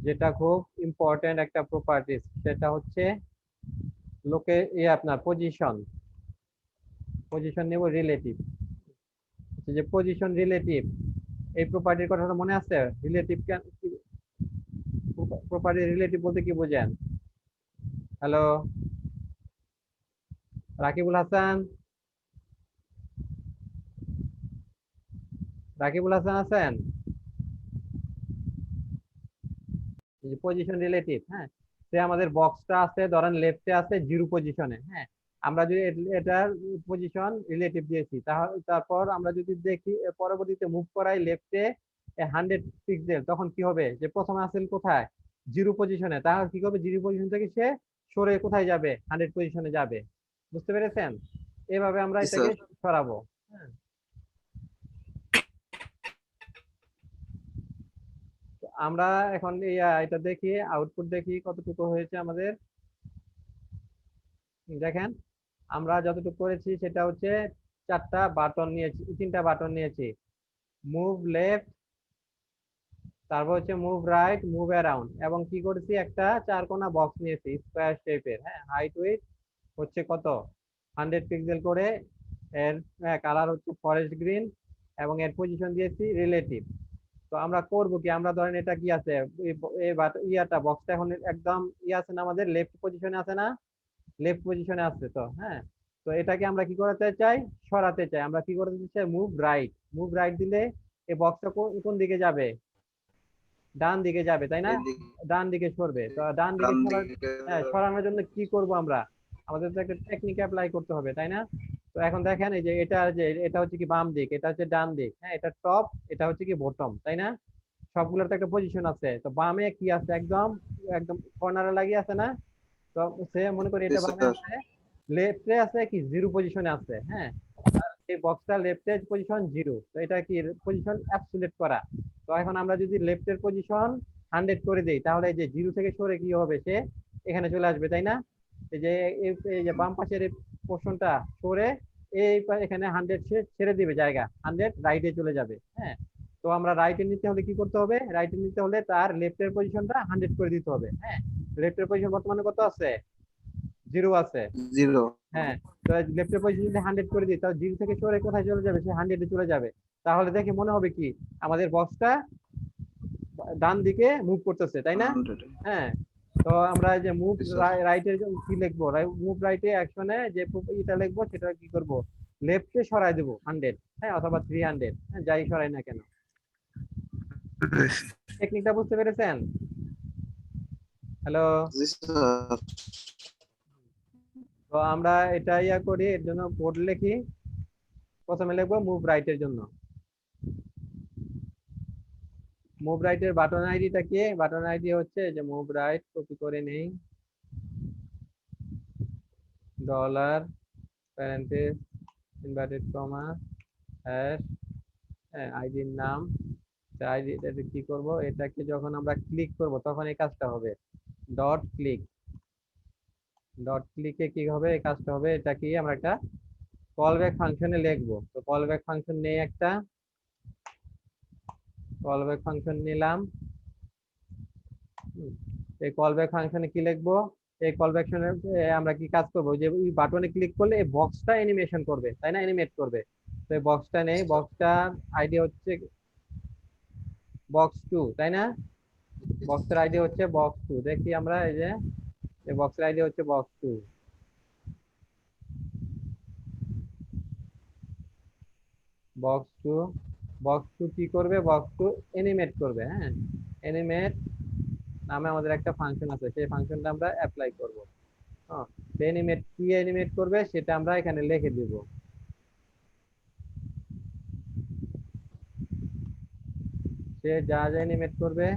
যেটা খুব ইম্পর্টেন্ট একটা প্রপার্টিজ, সেটা হচ্ছে আপনার পজিশন নেব রিলেটিভ। যে পজিশন রিলেটিভ এই প্রপার্টির কথাটা মনে আছে? রিলেটিভ প্রপার্টি রিলেটিভ বলতে কি বোঝেন? হ্যালো রাকিবুল হাসান, রাকিবুল হাসান আছেন? পজিশন রিলেটিভ, হ্যাঁ, সে আমাদের বক্সটা আছে ধরেন লেফটে আছে 0 পজিশনে, হ্যাঁ, আমরা যদি এটার পজিশন রিলেটিভ দিয়েছি, তারপর আমরা যদি দেখি পরবর্তীতে মুভ করাই লেফটে 100 পিক্সেল, তখন কি হবে? যে প্রথমে আসেন কোথায়? 0 পজিশনে, তাহলে কি হবে? 0 পজিশন থেকে সে সরে কোথায় যাবে? 100 পজিশনে যাবে। বুঝতে পেরেছেন? এভাবে আমরা এটাকে সরাবো। হ্যাঁ, আমরা এখন এটা দেখি, আউটপুট দেখি কতটুকু হয়েছে আমাদের। দেখেন আমরা যতটুকু করেছি সেটা হচ্ছে 3টা বাটন নিয়েছি, মুভ লেফট, তারপর হচ্ছে মুভ রাইট, মুভ অ্যারাউন্ড, এবং কি করেছি? একটা 4 কোণা বক্স নিয়েছি স্কয়ার শেপের, হ্যাঁ, হাইট উইডথ হচ্ছে কত? 100 পিক্সেল করে, এর কালার হচ্ছে ফরেস্ট গ্রিন, এবং এর পজিশন দিয়েছি রিলেটিভ। তো আমরা করব কি? আমরা ধরেন এটা কি আছে, বক্সটা এখন একদম আছে না, আমাদের লেফট পজিশনে আছে না? লেফট পজিশনে আছে তো, হ্যাঁ। তো এটাকে আমরা কি করতে চাই? সরাতে চাই। আমরা কি করতে চাই? মুভ রাইট দিলে এই বক্সটা কোন দিকে যাবে? ডান দিকে যাবে, তাই না? ডান দিকে সরবে। তো ডান দিকে সরানোর জন্য কি করব আমরা? আমাদের তো একটা টেকনিক অ্যাপ্লাই করতে হবে, তাই না? তো এখন দেখেন এই যে এটা হচ্ছে কি বাম দিক, এটা হচ্ছে ডান দিক, হ্যাঁ, এটা টপ, এটা হচ্ছে কি বটম, তাই না? সবগুলোর তো একটা পজিশন আছে। তো বামে কি আছে? একদম একদম কর্নারে লাগিয়ে আছে না? তো সে মনে করি এটা বামে আছে, লেফটে আছে কি 0 পজিশনে আছে, হ্যাঁ, এই বক্সটা লেফটের পজিশন 0, তো এটা কি পজিশন অ্যাবসলিউট করা। তো এখন আমরা যদি লেফটের পজিশন 100 করে দেই, তাহলে এই যে 0 থেকে সরে কি হবে? সে এখানে চলে আসবে, তাই না? এই যে বাম পাশের এই পোর্শনটা সরে এখানে 100 সে ছেড়ে দিবে জায়গা, 100 রাইটে চলে যাবে, হ্যাঁ। তো আমরা রাইটে নিতে হলে কি করতে হবে? রাইটে নিতে হলে তার লেফটের পজিশনটা 100 করে দিতে হবে, হ্যাঁ। লেফটের পজিশন বর্তমানে কত আছে? 0 আছে, 0। হ্যাঁ। তো লেফটের পজিশন যদি 100 করে দিই, তাহলে 0 থেকে সরে কোথায় চলে যাবে? সে 100 এ চলে যাবে। তাহলে দেখে মনে হবে কি আমাদের বক্সটা ডান দিকে মুভ করতেছে, তাই না? হ্যাঁ। তো আমরা যে মুভ রাইটে কি লিখবো? মুভ রাইটে অ্যাকশনে যে এটা লিখবো, সেটা কি করব? লেফটে সরাই দেবো 100, হ্যাঁ, অথবা 300, হ্যাঁ, যাই সরাই না কেন। টেকনিকটা বুঝতে পেরেছেন? হ্যালো, জি স্যার। তো আমরা এটা ইয়া করি, এর জন্য কোড লিখি। প্রথমে লিখবো মুভ রাইট এর জন্য। মুভ রাইট এর বাটন আইডিটা কি? বাটন আইডি হচ্ছে যে মুভ রাইট, কপি করে নেই, ডলার প্যারেন্থেস ইনভার্টেড কমা হ্যাশ, হ্যাঁ আইডির নাম। আইডি এটাতে কি করব, এটাকে যখন আমরা ক্লিক করব তখন এই কাজটা হবে, ডট ক্লিক। ডট ক্লিকে কি হবে, এই কাজটা হবে। এটা কি আমরা একটা কল ব্যাক ফাংশনে লিখবো। তো কল ব্যাক ফাংশন নেই, একটা কল ব্যাক ফাংশন নিলাম। এই কল ব্যাক ফাংশনে কি লিখবো, এই কল ব্যাক আমরা কি কাজ করব, যে এই বাটনে ক্লিক করলে এই বক্সটা অ্যানিমেশন করবে, তাই না, অ্যানিমেট করবে। তো এই বক্সটা নেই, বক্সটার আইডি হচ্ছে বক্স 2, তাই না? বক্সের আইডি হচ্ছে বক্স 2। দেখি আমরা এই যে এই বক্সের আইডি হচ্ছে বক্স 2। বক্স 2, বক্স 2 কি করবে, বক্স 2 অ্যানিমেট করবে। হ্যাঁ, অ্যানিমেট নামে আমাদের একটা ফাংশন আছে, সেই ফাংশনটা আমরা অ্যাপ্লাই করব। হ্যাঁ, অ্যানিমেট কি অ্যানিমেট করবে সেটা আমরা এখানে লিখে দিব। সে যা যা অ্যানিমেট করবে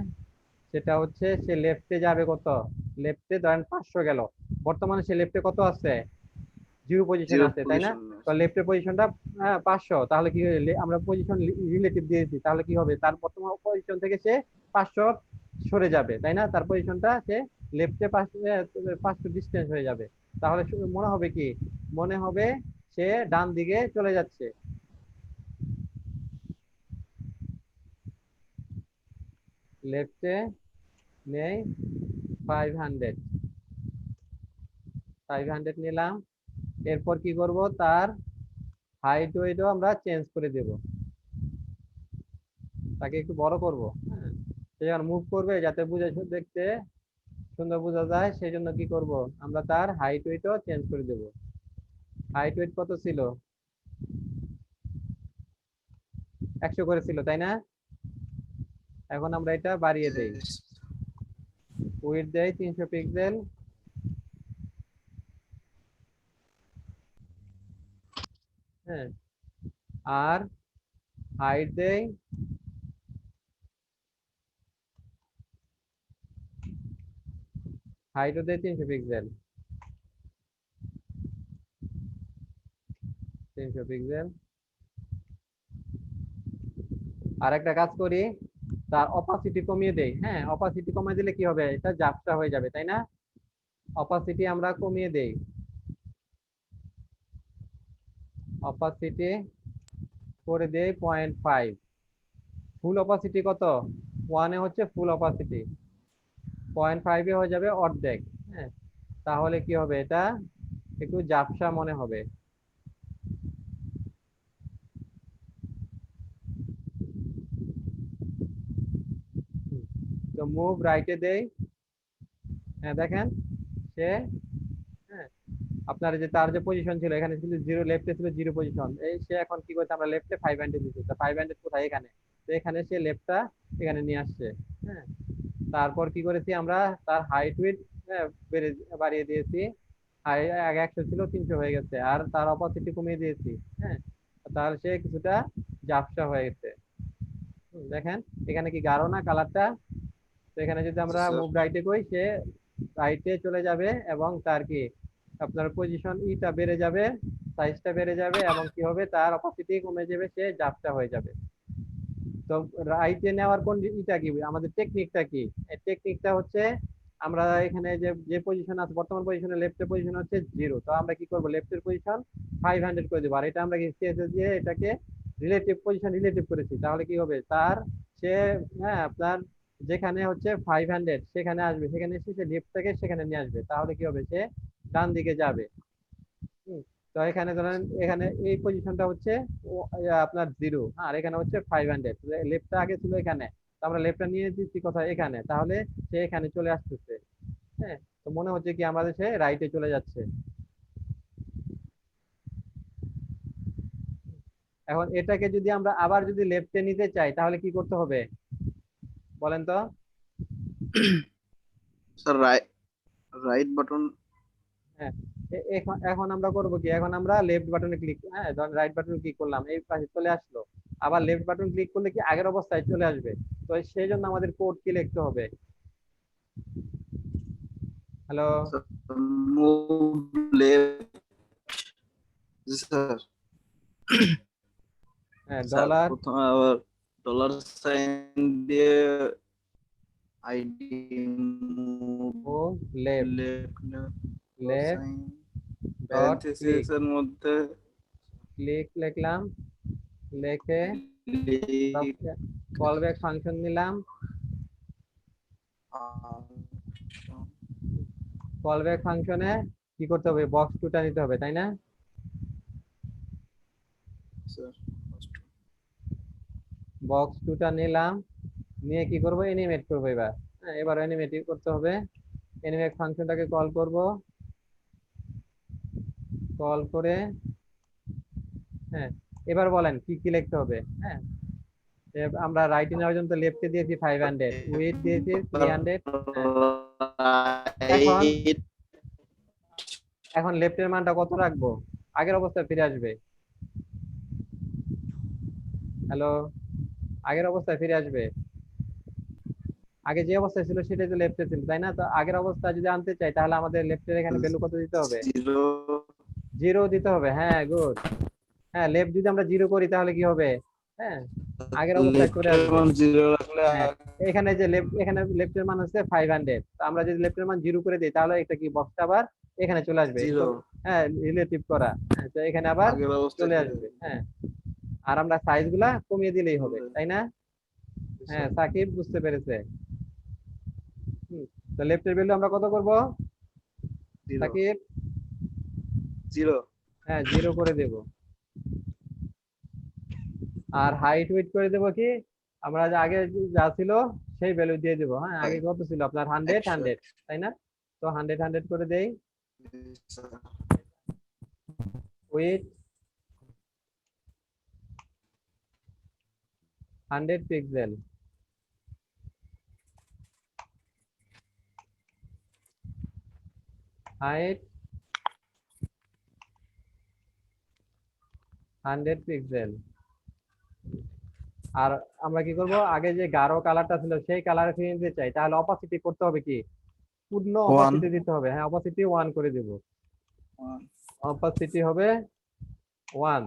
সেটা হচ্ছে, সে লেফটে যাবে কত, লেফটে ধরেন 500 গেল, বর্তমানে সে লেফটে কত আছে, 0 পজিশন আছে, তাই না? তো লেফটের পজিশনটা 500, তাহলে কি আমরা পজিশন রিলেটিভ দিয়েছি, তাহলে কি হবে, তার বর্তমান পজিশন থেকে সে 500 সরে যাবে, তাই না? তার পজিশনটা সে লেফটে 500 ডিস্টেন্স হয়ে যাবে। তাহলে মনে হবে কি, মনে হবে সে ডান দিকে চলে যাচ্ছে। লেফটে নেই 500 নিলাম। এরপর কি করব, তার হাইট ওয়েটও আমরা চেঞ্জ করে দেব, তাকে একটু বড় করব। হ্যাঁ, সে যখন মুভ করবে যাতে বুঝে দেখতে সুন্দর বোঝা যায়, সেই জন্য কি করব, আমরা তার হাইট ওয়েটও চেঞ্জ করে দেব। হাইট ওয়েট কত ছিল, 100 করে ছিল, তাই না? এখন আমরা এটা বাড়িয়ে দেই, উইডথ দেই 300 পিক্সেল, হ্যাঁ, আর হাইট দেই 300 পিক্সেল, 300 পিক্সেল। আর একটা কাজ করি, তার অপাসিটি কমিয়ে দেই। হ্যাঁ, অপাসিটি কমিয়ে দিলে কি হবে, এটা ঝাপসা হয়ে যাবে, তাই না? অপাসিটি আমরা কমিয়ে দেই, অপাসিটি করে দেই 0.5। ফুল অপাসিটি কত, 1 এ হচ্ছে ফুল অপাসিটি, 0.5 এ হয়ে যাবে অর্ধেক। হ্যাঁ, তাহলে কি হবে, এটা একটু ঝাপসা মনে হবে। তো মুভ রাইটে দেই, হ্যাঁ দেখেন সে, হ্যাঁ আপনার যে তার যে পজিশন ছিল, এখানে ছিল 0, লেফটে ছিল 0 পজিশন, এই সে এখন কি করছে, আমরা লেফটে 500 দিচ্ছি, তো 500 কোথায়, এখানে। তো এখানে সে লেফটটা এখানে নিয়ে আসছে। হ্যাঁ, তারপর কি করেছি আমরা, তার হাইট উইড বাড়িয়ে দিয়েছি। আগে 100 ছিল, 300 হয়ে গেছে। আর তার অপাসিটি কমিয়ে দিয়েছি। হ্যাঁ, তাহলে সে কিছুটা ঝাপসা হয়ে গেছে। দেখেন এখানে কি গাঢ় না কালারটা। তো এখানে যদি আমরা মুভ রাইটে কই, সে রাইটে চলে যাবে এবং তার কি আপনার পজিশন ইটা বেড়ে যাবে, সাইজটা বেড়ে যাবে, এবং কি হবে, তার অপাসিটি কমে যাবে, সে ঝাপসা হয়ে যাবে। তো রাইটে নেওয়ার কোন ইটা কি, আমাদের টেকনিকটা কি, এই টেকনিকটা হচ্ছে, আমরা এখানে যে যে পজিশন আছে, বর্তমান পজিশনে লেফটের পজিশন হচ্ছে 0, তো আমরা কি করব, লেফটের পজিশন 500 করে দেবো। আর এটা আমরা কি দিয়ে এটাকে রিলেটিভ পজিশন রিলেটিভ করেছি, তাহলে কি হবে, তার সে, হ্যাঁ আপনার যেখানে হচ্ছে 500 সেখানে আসবে, সেখানে এসে সে লেফট থেকে সেখানে নিয়ে আসবে, তাহলে কি হবে, সে ডান দিকে যাবে। তো এখানে ধরেন এখানে এই পজিশনটা হচ্ছে আপনার 0, আর এখানে হচ্ছে 500, লেফটটা আগে ছিল এখানে, তো আমরা লেফটটা নিয়ে দিচ্ছি কোথায়, এখানে, তাহলে সে এখানে চলে আসতেছে। হ্যাঁ, তো মনে হচ্ছে কি আমাদের সে রাইটে চলে যাচ্ছে। এখন এটাকে যদি আমরা আবার যদি লেফটে নিতে চাই, তাহলে কি করতে হবে বলেন তো? Sir right button. হ্যাঁ, এখন এখন আমরা করব কি, এখন আমরা লেফট বাটনে ক্লিক, হ্যাঁ ধরেন রাইট বাটনে ক্লিক করলাম, এই পাশে চলে আসলো। আবার লেফট বাটন ক্লিক করলে কি আগের অবস্থায় চলে আসবে। তো সেই জন্য আমাদের কোড কি লিখতে হবে? Hello, Move left. জি স্যার। হ্যাঁ স্যার ডলার প্রথমে আবার ডলার সাইন দিয়ে আইডি মুভ ও left, left left sign dot click, প্যারেনথেসিসের মধ্যে ক্লিক লিখলাম, লিখে ক্লিক কল ব্যাক ফাংশন নিলাম। কল ব্যাক ফাংশনে কি করতে হবে, বক্স টুটা নিতে হবে, তাই না? স্যার বক্স টুটা নিলাম, নিয়ে কি করব, অ্যানিমেট করব এবার। হ্যাঁ এবার অ্যানিমেট করতে হবে, অ্যানিমেট ফাংশনটাকে কল করব, কল করে হ্যাঁ এবার বলেন কি কি লিখতে হবে। হ্যাঁ আমরা রাইট নেওয়ার জন্য লেফটে দিয়েছি 500, উইথ দিয়েছি 300। এখন এখন লেফটের মানটা কত রাখবো, আগের অবস্থায় ফিরে আসবে। হ্যালো, আগের অবস্থায় ফিরে আসবে। আগে যে অবস্থায় ছিল সেটাই তো লেফটে ছিল, তাই না? তো আগের অবস্থা যদি আনতে চাই তাহলে আমাদের লেফটের এখানে ভ্যালু কত দিতে হবে? 0 দিতে হবে। হ্যাঁ গুড। হ্যাঁ লেফট যদি আমরা 0 করি তাহলে কি হবে? হ্যাঁ আগের অবস্থায় চলে লেফটের আসবে। মান 0 রাখলে হ্যাঁ এখানে যে লেফট, এখানে লেফটের মান হচ্ছে 500, তো আমরা যদি লেফটের মান 0 করে দিই তাহলে এটা কি বক্সটা আবার এখানে চলে আসবে। 0 হ্যাঁ রিলেটিভ করা, হ্যাঁ তো এখানে আবার আগের অবস্থায় চলে ফিরে আসবে। যাবে। হ্যাঁ আর আমরা সাইজ গুলা কমিয়ে দিলেই হবে, তাই না? হ্যাঁ সাকিব বুঝতে পেরেছে। তো লেফটের ভ্যালু আমরা কত করব 0 সাকিব? 0 হ্যাঁ 0 করে দেব। আর হাইট ওয়েট করে দেব কি, আমরা যে আগে যা ছিল সেই ভ্যালু দিয়ে দেব। হ্যাঁ আগে কত ছিল আপনার 100 100, তাই না? তো 100 100 করে দেই। Width 100 pixel, height 100 pixel. আর আমরা কি করব, আগে যে গাঢ় কালারটা ছিল সেই কালারে ফিরিয়ে নিতে চাই, তাহলে অপাসিটি করতে হবে কি, পূর্ণ 1 অপাসিটি দিতে হবে। হ্যাঁ অপাসিটি 1 করে দেব, অপাসিটি হবে 1।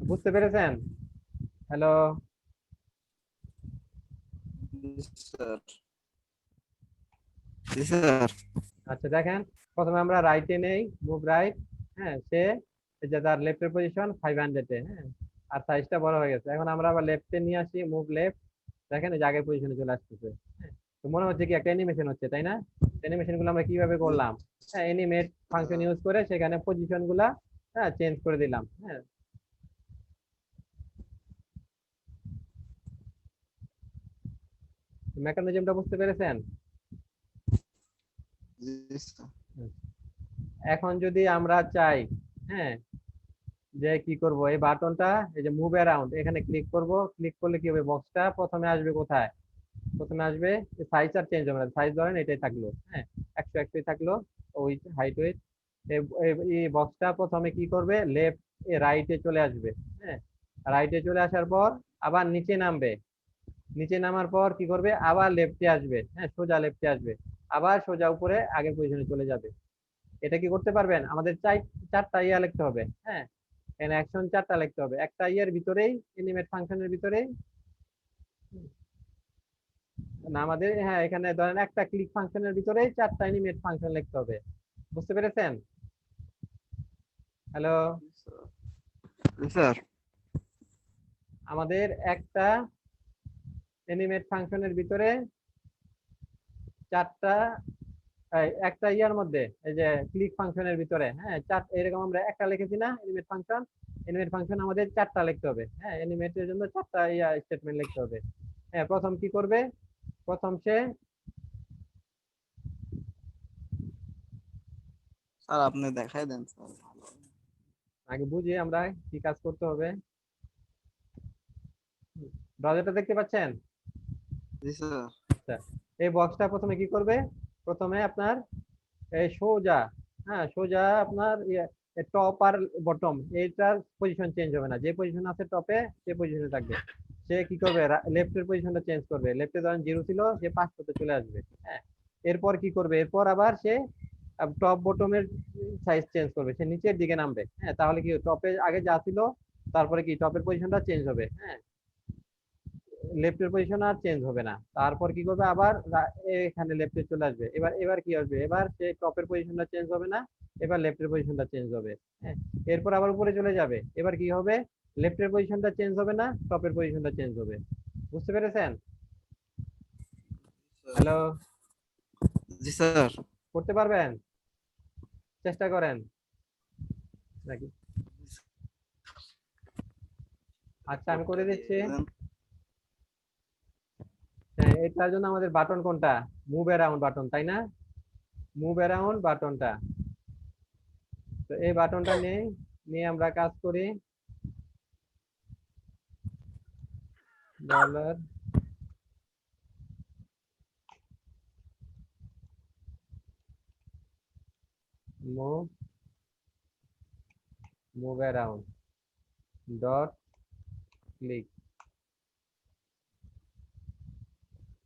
বুঝতে পেরেছেন? হ্যালো, স্যার জি স্যার আচ্ছা দেখেন প্রথমে আমরা রাইটে নেই, মুভ রাইট। হ্যাঁ সে এই যে তার লেফটের পজিশন 500 এ, হ্যাঁ আর সাইজটা বড় হয়ে গেছে। এখন আমরা আবার লেফটে নিয়ে আসি, মুভ লেফট, দেখেন এই যে আগের পজিশনে চলে আসতেছে। হ্যাঁ তো মনে হচ্ছে কি একটা অ্যানিমেশন হচ্ছে, তাই না? অ্যানিমেশন গুলো আমরা কিভাবে করলাম, হ্যাঁ অ্যানিমেট ফাংশন ইউজ করে সেখানে পজিশন গুলা হ্যাঁ চেঞ্জ করে দিলাম। হ্যাঁ মেকানিজমটা বুঝতে পেরেছেন? জি স্যার এখন যদি আমরা চাই, হ্যাঁ যে কি করব, এই বাটনটা এই যে মুভ অ্যারাউন্ড এখানে ক্লিক করব, ক্লিক করলে কি হবে, বক্সটা প্রথমে আসবে কোথায়, প্রথমে আসবে সাইজ আর চেঞ্জ হবে না, সাইজ ধরেন এটাই থাকলো, হ্যাঁ 100 100 থাকলো, ওই হাইট ওয়েট। এই বক্সটা প্রথমে কি করবে, লেফট রাইটে চলে আসবে। হ্যাঁ রাইটে চলে আসার পর আবার নিচে নামবে, নিচে নামার পর কি করবে, আবার লেফটে আসবে, হ্যাঁ সোজা লেফটে আসবে, আবার সোজা উপরে আগের পজিশনে চলে যাবে। এটা কি করতে পারবেন? আমাদের চারটা ইয়া লিখতে হবে। হ্যাঁ এখানে অ্যাকশন চারটা লিখতে হবে, একটা ইয়ের ভিতরেই, এনিমেট ফাংশনের ভিতরেই না আমাদের, হ্যাঁ এখানে ধরেন একটা ক্লিক ফাংশনের ভিতরেই চারটা এনিমেট ফাংশন লিখতে হবে। বুঝতে পেরেছেন? হ্যালো, জি স্যার আমাদের একটা এনিমেট ফাংশনের ভিতরে চারটা একটা ইয়ার মধ্যে এই যে ক্লিক ফাংশনের ভিতরে, হ্যাঁ এরকম আমরা একটা লিখেছি না এনিমেট ফাংশন, এনিমেট ফাংশন আমাদের চারটা লিখতে হবে। হ্যাঁ এনিমেটের জন্য চারটা ইয়া স্টেটমেন্ট লিখতে হবে। হ্যাঁ প্রথম কি করবে, প্রথম সে স্যার আপনি দেখাই দেন স্যার ভালো আগে বুঝি আমরা কি কাজ করতে হবে। ব্রাউজারটা দেখতে পাচ্ছেন? জি স্যার আচ্ছা এই বক্সটা প্রথমে কি করবে, প্রথমে আপনার এই সোজা, হ্যাঁ সোজা আপনার টপ আর বটম এইটার পজিশন চেঞ্জ হবে না, যে পজিশন আছে টপে সে পজিশনে থাকবে। সে কি করবে, লেফটের পজিশনটা চেঞ্জ করবে, লেফটে ধরেন 0 ছিল সে 500 চলে আসবে। হ্যাঁ, এরপর কি করবে, এরপর আবার সে টপ বটমের সাইজ চেঞ্জ করবে, সে নিচের দিকে নামবে। হ্যাঁ, তাহলে কি টপে আগে যা ছিল তারপরে কি টপের পজিশনটা চেঞ্জ হবে। হ্যাঁ, লেফটের পজিশন আর চেঞ্জ হবে না। তারপর কি করবে, আবার এখানে লেফটে চলে আসবে। এবার এবার কি আসবে, এবার সে টপের পজিশনটা চেঞ্জ হবে না, এবার লেফটের পজিশনটা চেঞ্জ হবে। হ্যাঁ, এরপর আবার উপরে চলে যাবে, এবার কি হবে, লেফটের পজিশনটা চেঞ্জ হবে না, টপের পজিশনটা চেঞ্জ হবে। বুঝতে পেরেছেন? হ্যালো, জি স্যার। করতে পারবেন? চেষ্টা করেন নাকি? আচ্ছা, আমি করে দিচ্ছি। হ্যাঁ, এটার জন্য আমাদের বাটন কোনটা, মুভ অ্যারাউন্ড বাটন, তাই না? মুভ অ্যারাউন্ড বাটনটা, তো এই বাটনটা নিয়ে আমরা কাজ করি। Dollar move around dot click,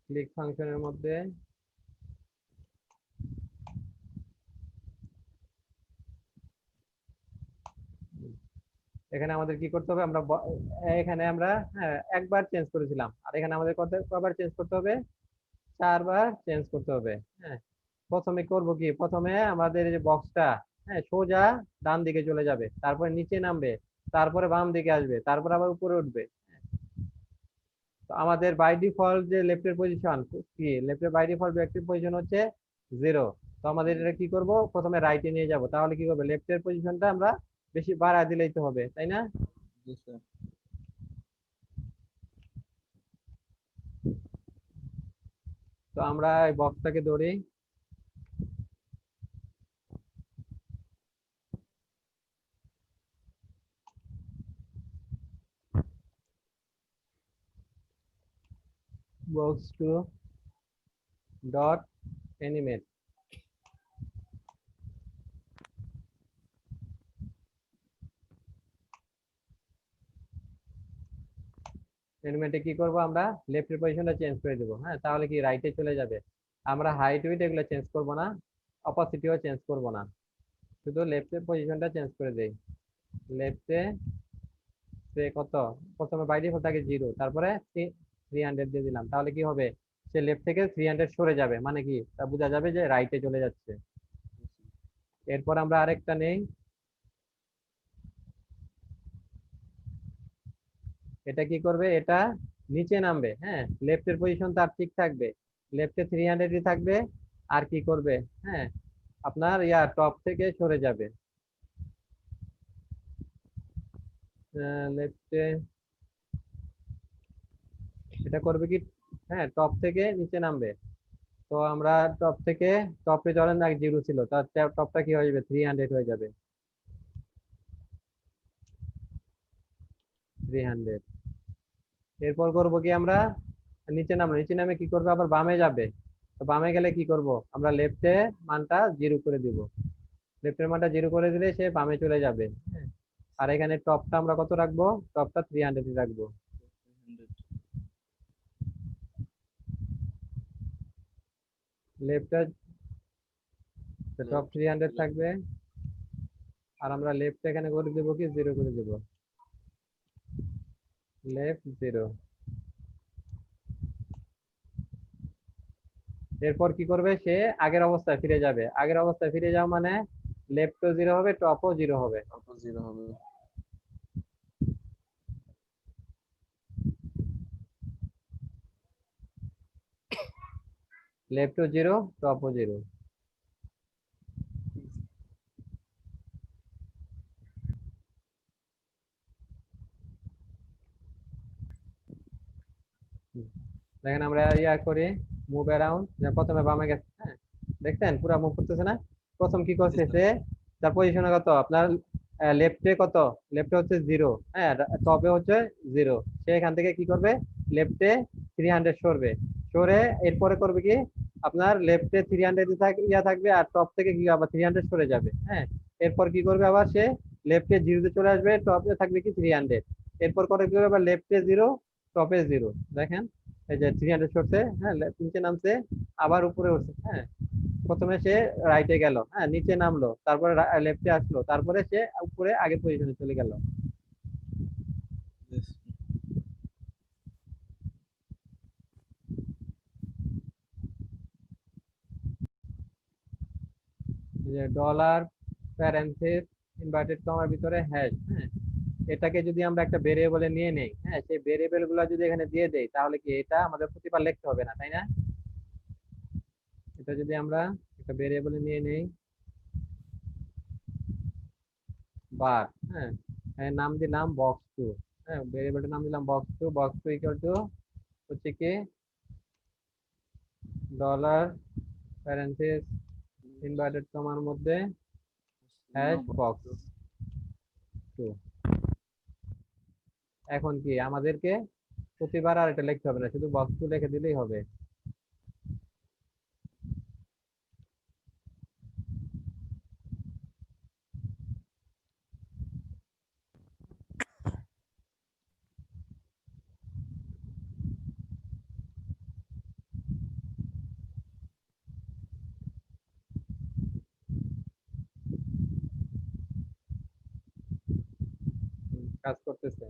click ফাংশনের মধ্যে এখানে আমাদের কি করতে হবে, আমরা এখানে আমরা একবার চেঞ্জ করেছিলাম, আর এখানে আমাদের কবার চেঞ্জ করতে হবে, 4বার চেঞ্জ করতে হবে। হ্যাঁ, প্রথমে করব কি, প্রথমে আমাদের এই যে বক্সটা, হ্যাঁ সোজা ডান দিকে চলে যাবে, তারপরে নিচে নামবে, তারপরে বাম দিকে আসবে, তারপর আবার উপরে উঠবে। তো আমাদের বাই ডিফল্ট যে লেফটের পজিশন কি, লেফটের বাই ডিফল্ট ভেক্টর পজিশন হচ্ছে 0। তো আমাদের এটা কি করব, প্রথমে রাইটে নিয়ে যাব, তাহলে কি করবে, লেফটের পজিশনটা আমরা বেশি বাড়া দিলেই তো হবে, তাই না? জি স্যার। তো আমরা এই বক্সটাকে ধরি, বক্স টু ডট অ্যানিমেট। অ্যানিমেটে কি করব, আমরা লেফটের পজিশনটা চেঞ্জ করে দেবো। হ্যাঁ, তাহলে কি রাইটে চলে যাবে। আমরা হাইট উইথ এগুলো চেঞ্জ করব না, অপাসিটিও চেঞ্জ করব না, শুধু লেফটের পজিশনটা চেঞ্জ করে দেই। লেফটে সে কত, প্রথমে বাই ডিফল্ট থাকে 0, তারপরে 300 দিয়ে দিলাম, তাহলে কি হবে, সে লেফট থেকে 300 সরে যাবে, মানে কি তা বোঝা যাবে যে রাইটে চলে যাচ্ছে। এরপর আমরা আরেকটা নেই, এটা কি করবে, এটা নিচে নামবে। হ্যাঁ, লেফটের পজিশন তার ঠিক থাকবে, লেফটে 300 থাকবে, আর কি করবে, হ্যাঁ আপনার টপ থেকে সরে যাবে, লেফটে এটা করবে কি, হ্যাঁ টপ থেকে নিচে নামবে। তো আমরা টপ থেকে, টপে ধরেন 0 ছিল, তার টপটা কি হয়ে যাবে, 300 হয়ে যাবে, 300। এরপর করব কি, আমরা নিচে নামবো, নিচে নামে কি করবে, আবার বামে যাবে। তো বামে গেলে কি করব, আমরা লেফটে মানটা 0 করে দিব, লেফটের মানটা 0 করে দিলে সে বামে চলে যাবে। হ্যাঁ, আর এখানে টপটা আমরা কত রাখবো, টপটা 300 রাখবো, লেফটটা টপ 300 থাকবে, আর আমরা লেফট এখানে করে দেব কি, 0 করে দেব, লেফট 0। এরপর কি করবে, সে আগের অবস্থায় ফিরে যাবে, আগের অবস্থায় ফিরে যাওয়া মানে লেফটও 0 হবে, টপও 0 হবে। অটো 0 হবে। লেফটও 0, টপও 0। দেখেন আমরা করি মুভ অ্যারাউন্ড, প্রথমে বামে গেছে, হ্যাঁ দেখছেন পুরো মুভ করতেছে না। প্রথম কি করছে সে, তার পজিশনে কত আপনার, লেফটে কত, লেফটে হচ্ছে 0, হ্যাঁ টপে হচ্ছে 0, সে এখান থেকে কি করবে, লেফটে 300 সরবে, সরে এরপরে করবে কি, আপনার লেফটে 300 ইয়া থাকবে আর টপ থেকে কি আবার 300 সরে যাবে। হ্যাঁ, এরপর কি করবে আবার সে লেফটে জিরোতে চলে আসবে, টপে থাকবে কি 300। এরপর করে কি করবে আবার লেফটে জিরো, টপে জিরো। দেখেন এই যে 300 সরছে, হ্যাঁ নিচে নামছে, আবার উপরে উঠছে। হ্যাঁ, প্রথমে সে রাইটে গেল, হ্যাঁ নিচে নামলো, তারপরে লেফটে আসলো, তারপরে সে উপরে আগের পজিশনে চলে গেল। Yes. যে ডলার প্যারেন্থেস ইনভার্টেড কমার ভিতরে হ্যাশ, হ্যাঁ এটাকে যদি আমরা একটা ভেরিয়েবলে নিয়ে নেই, হ্যাঁ সেই ভেরিয়েবল গুলো যদি এখানে দিয়ে দেই, তাহলে কি এটা আমাদের প্রতিবার লিখতে হবে না, তাই না? এটা যদি আমরা একটা ভেরিয়েবলে নিয়ে নেই বার, হ্যাঁ এর নাম দিলাম বক্স টু, হ্যাঁ ভেরিয়েবলটার নাম দিলাম বক্স টু ইকুয়াল টু হচ্ছে কি ডলার প্যারেন্থেস ইনভার্টেড কমার মধ্যে হ্যাশ বক্স টু। এখন কি আমাদেরকে প্রতিবার আর এটা লিখতে হবে না, শুধু বক্স টু লিখে দিলেই হবে। কাজ করতেছে।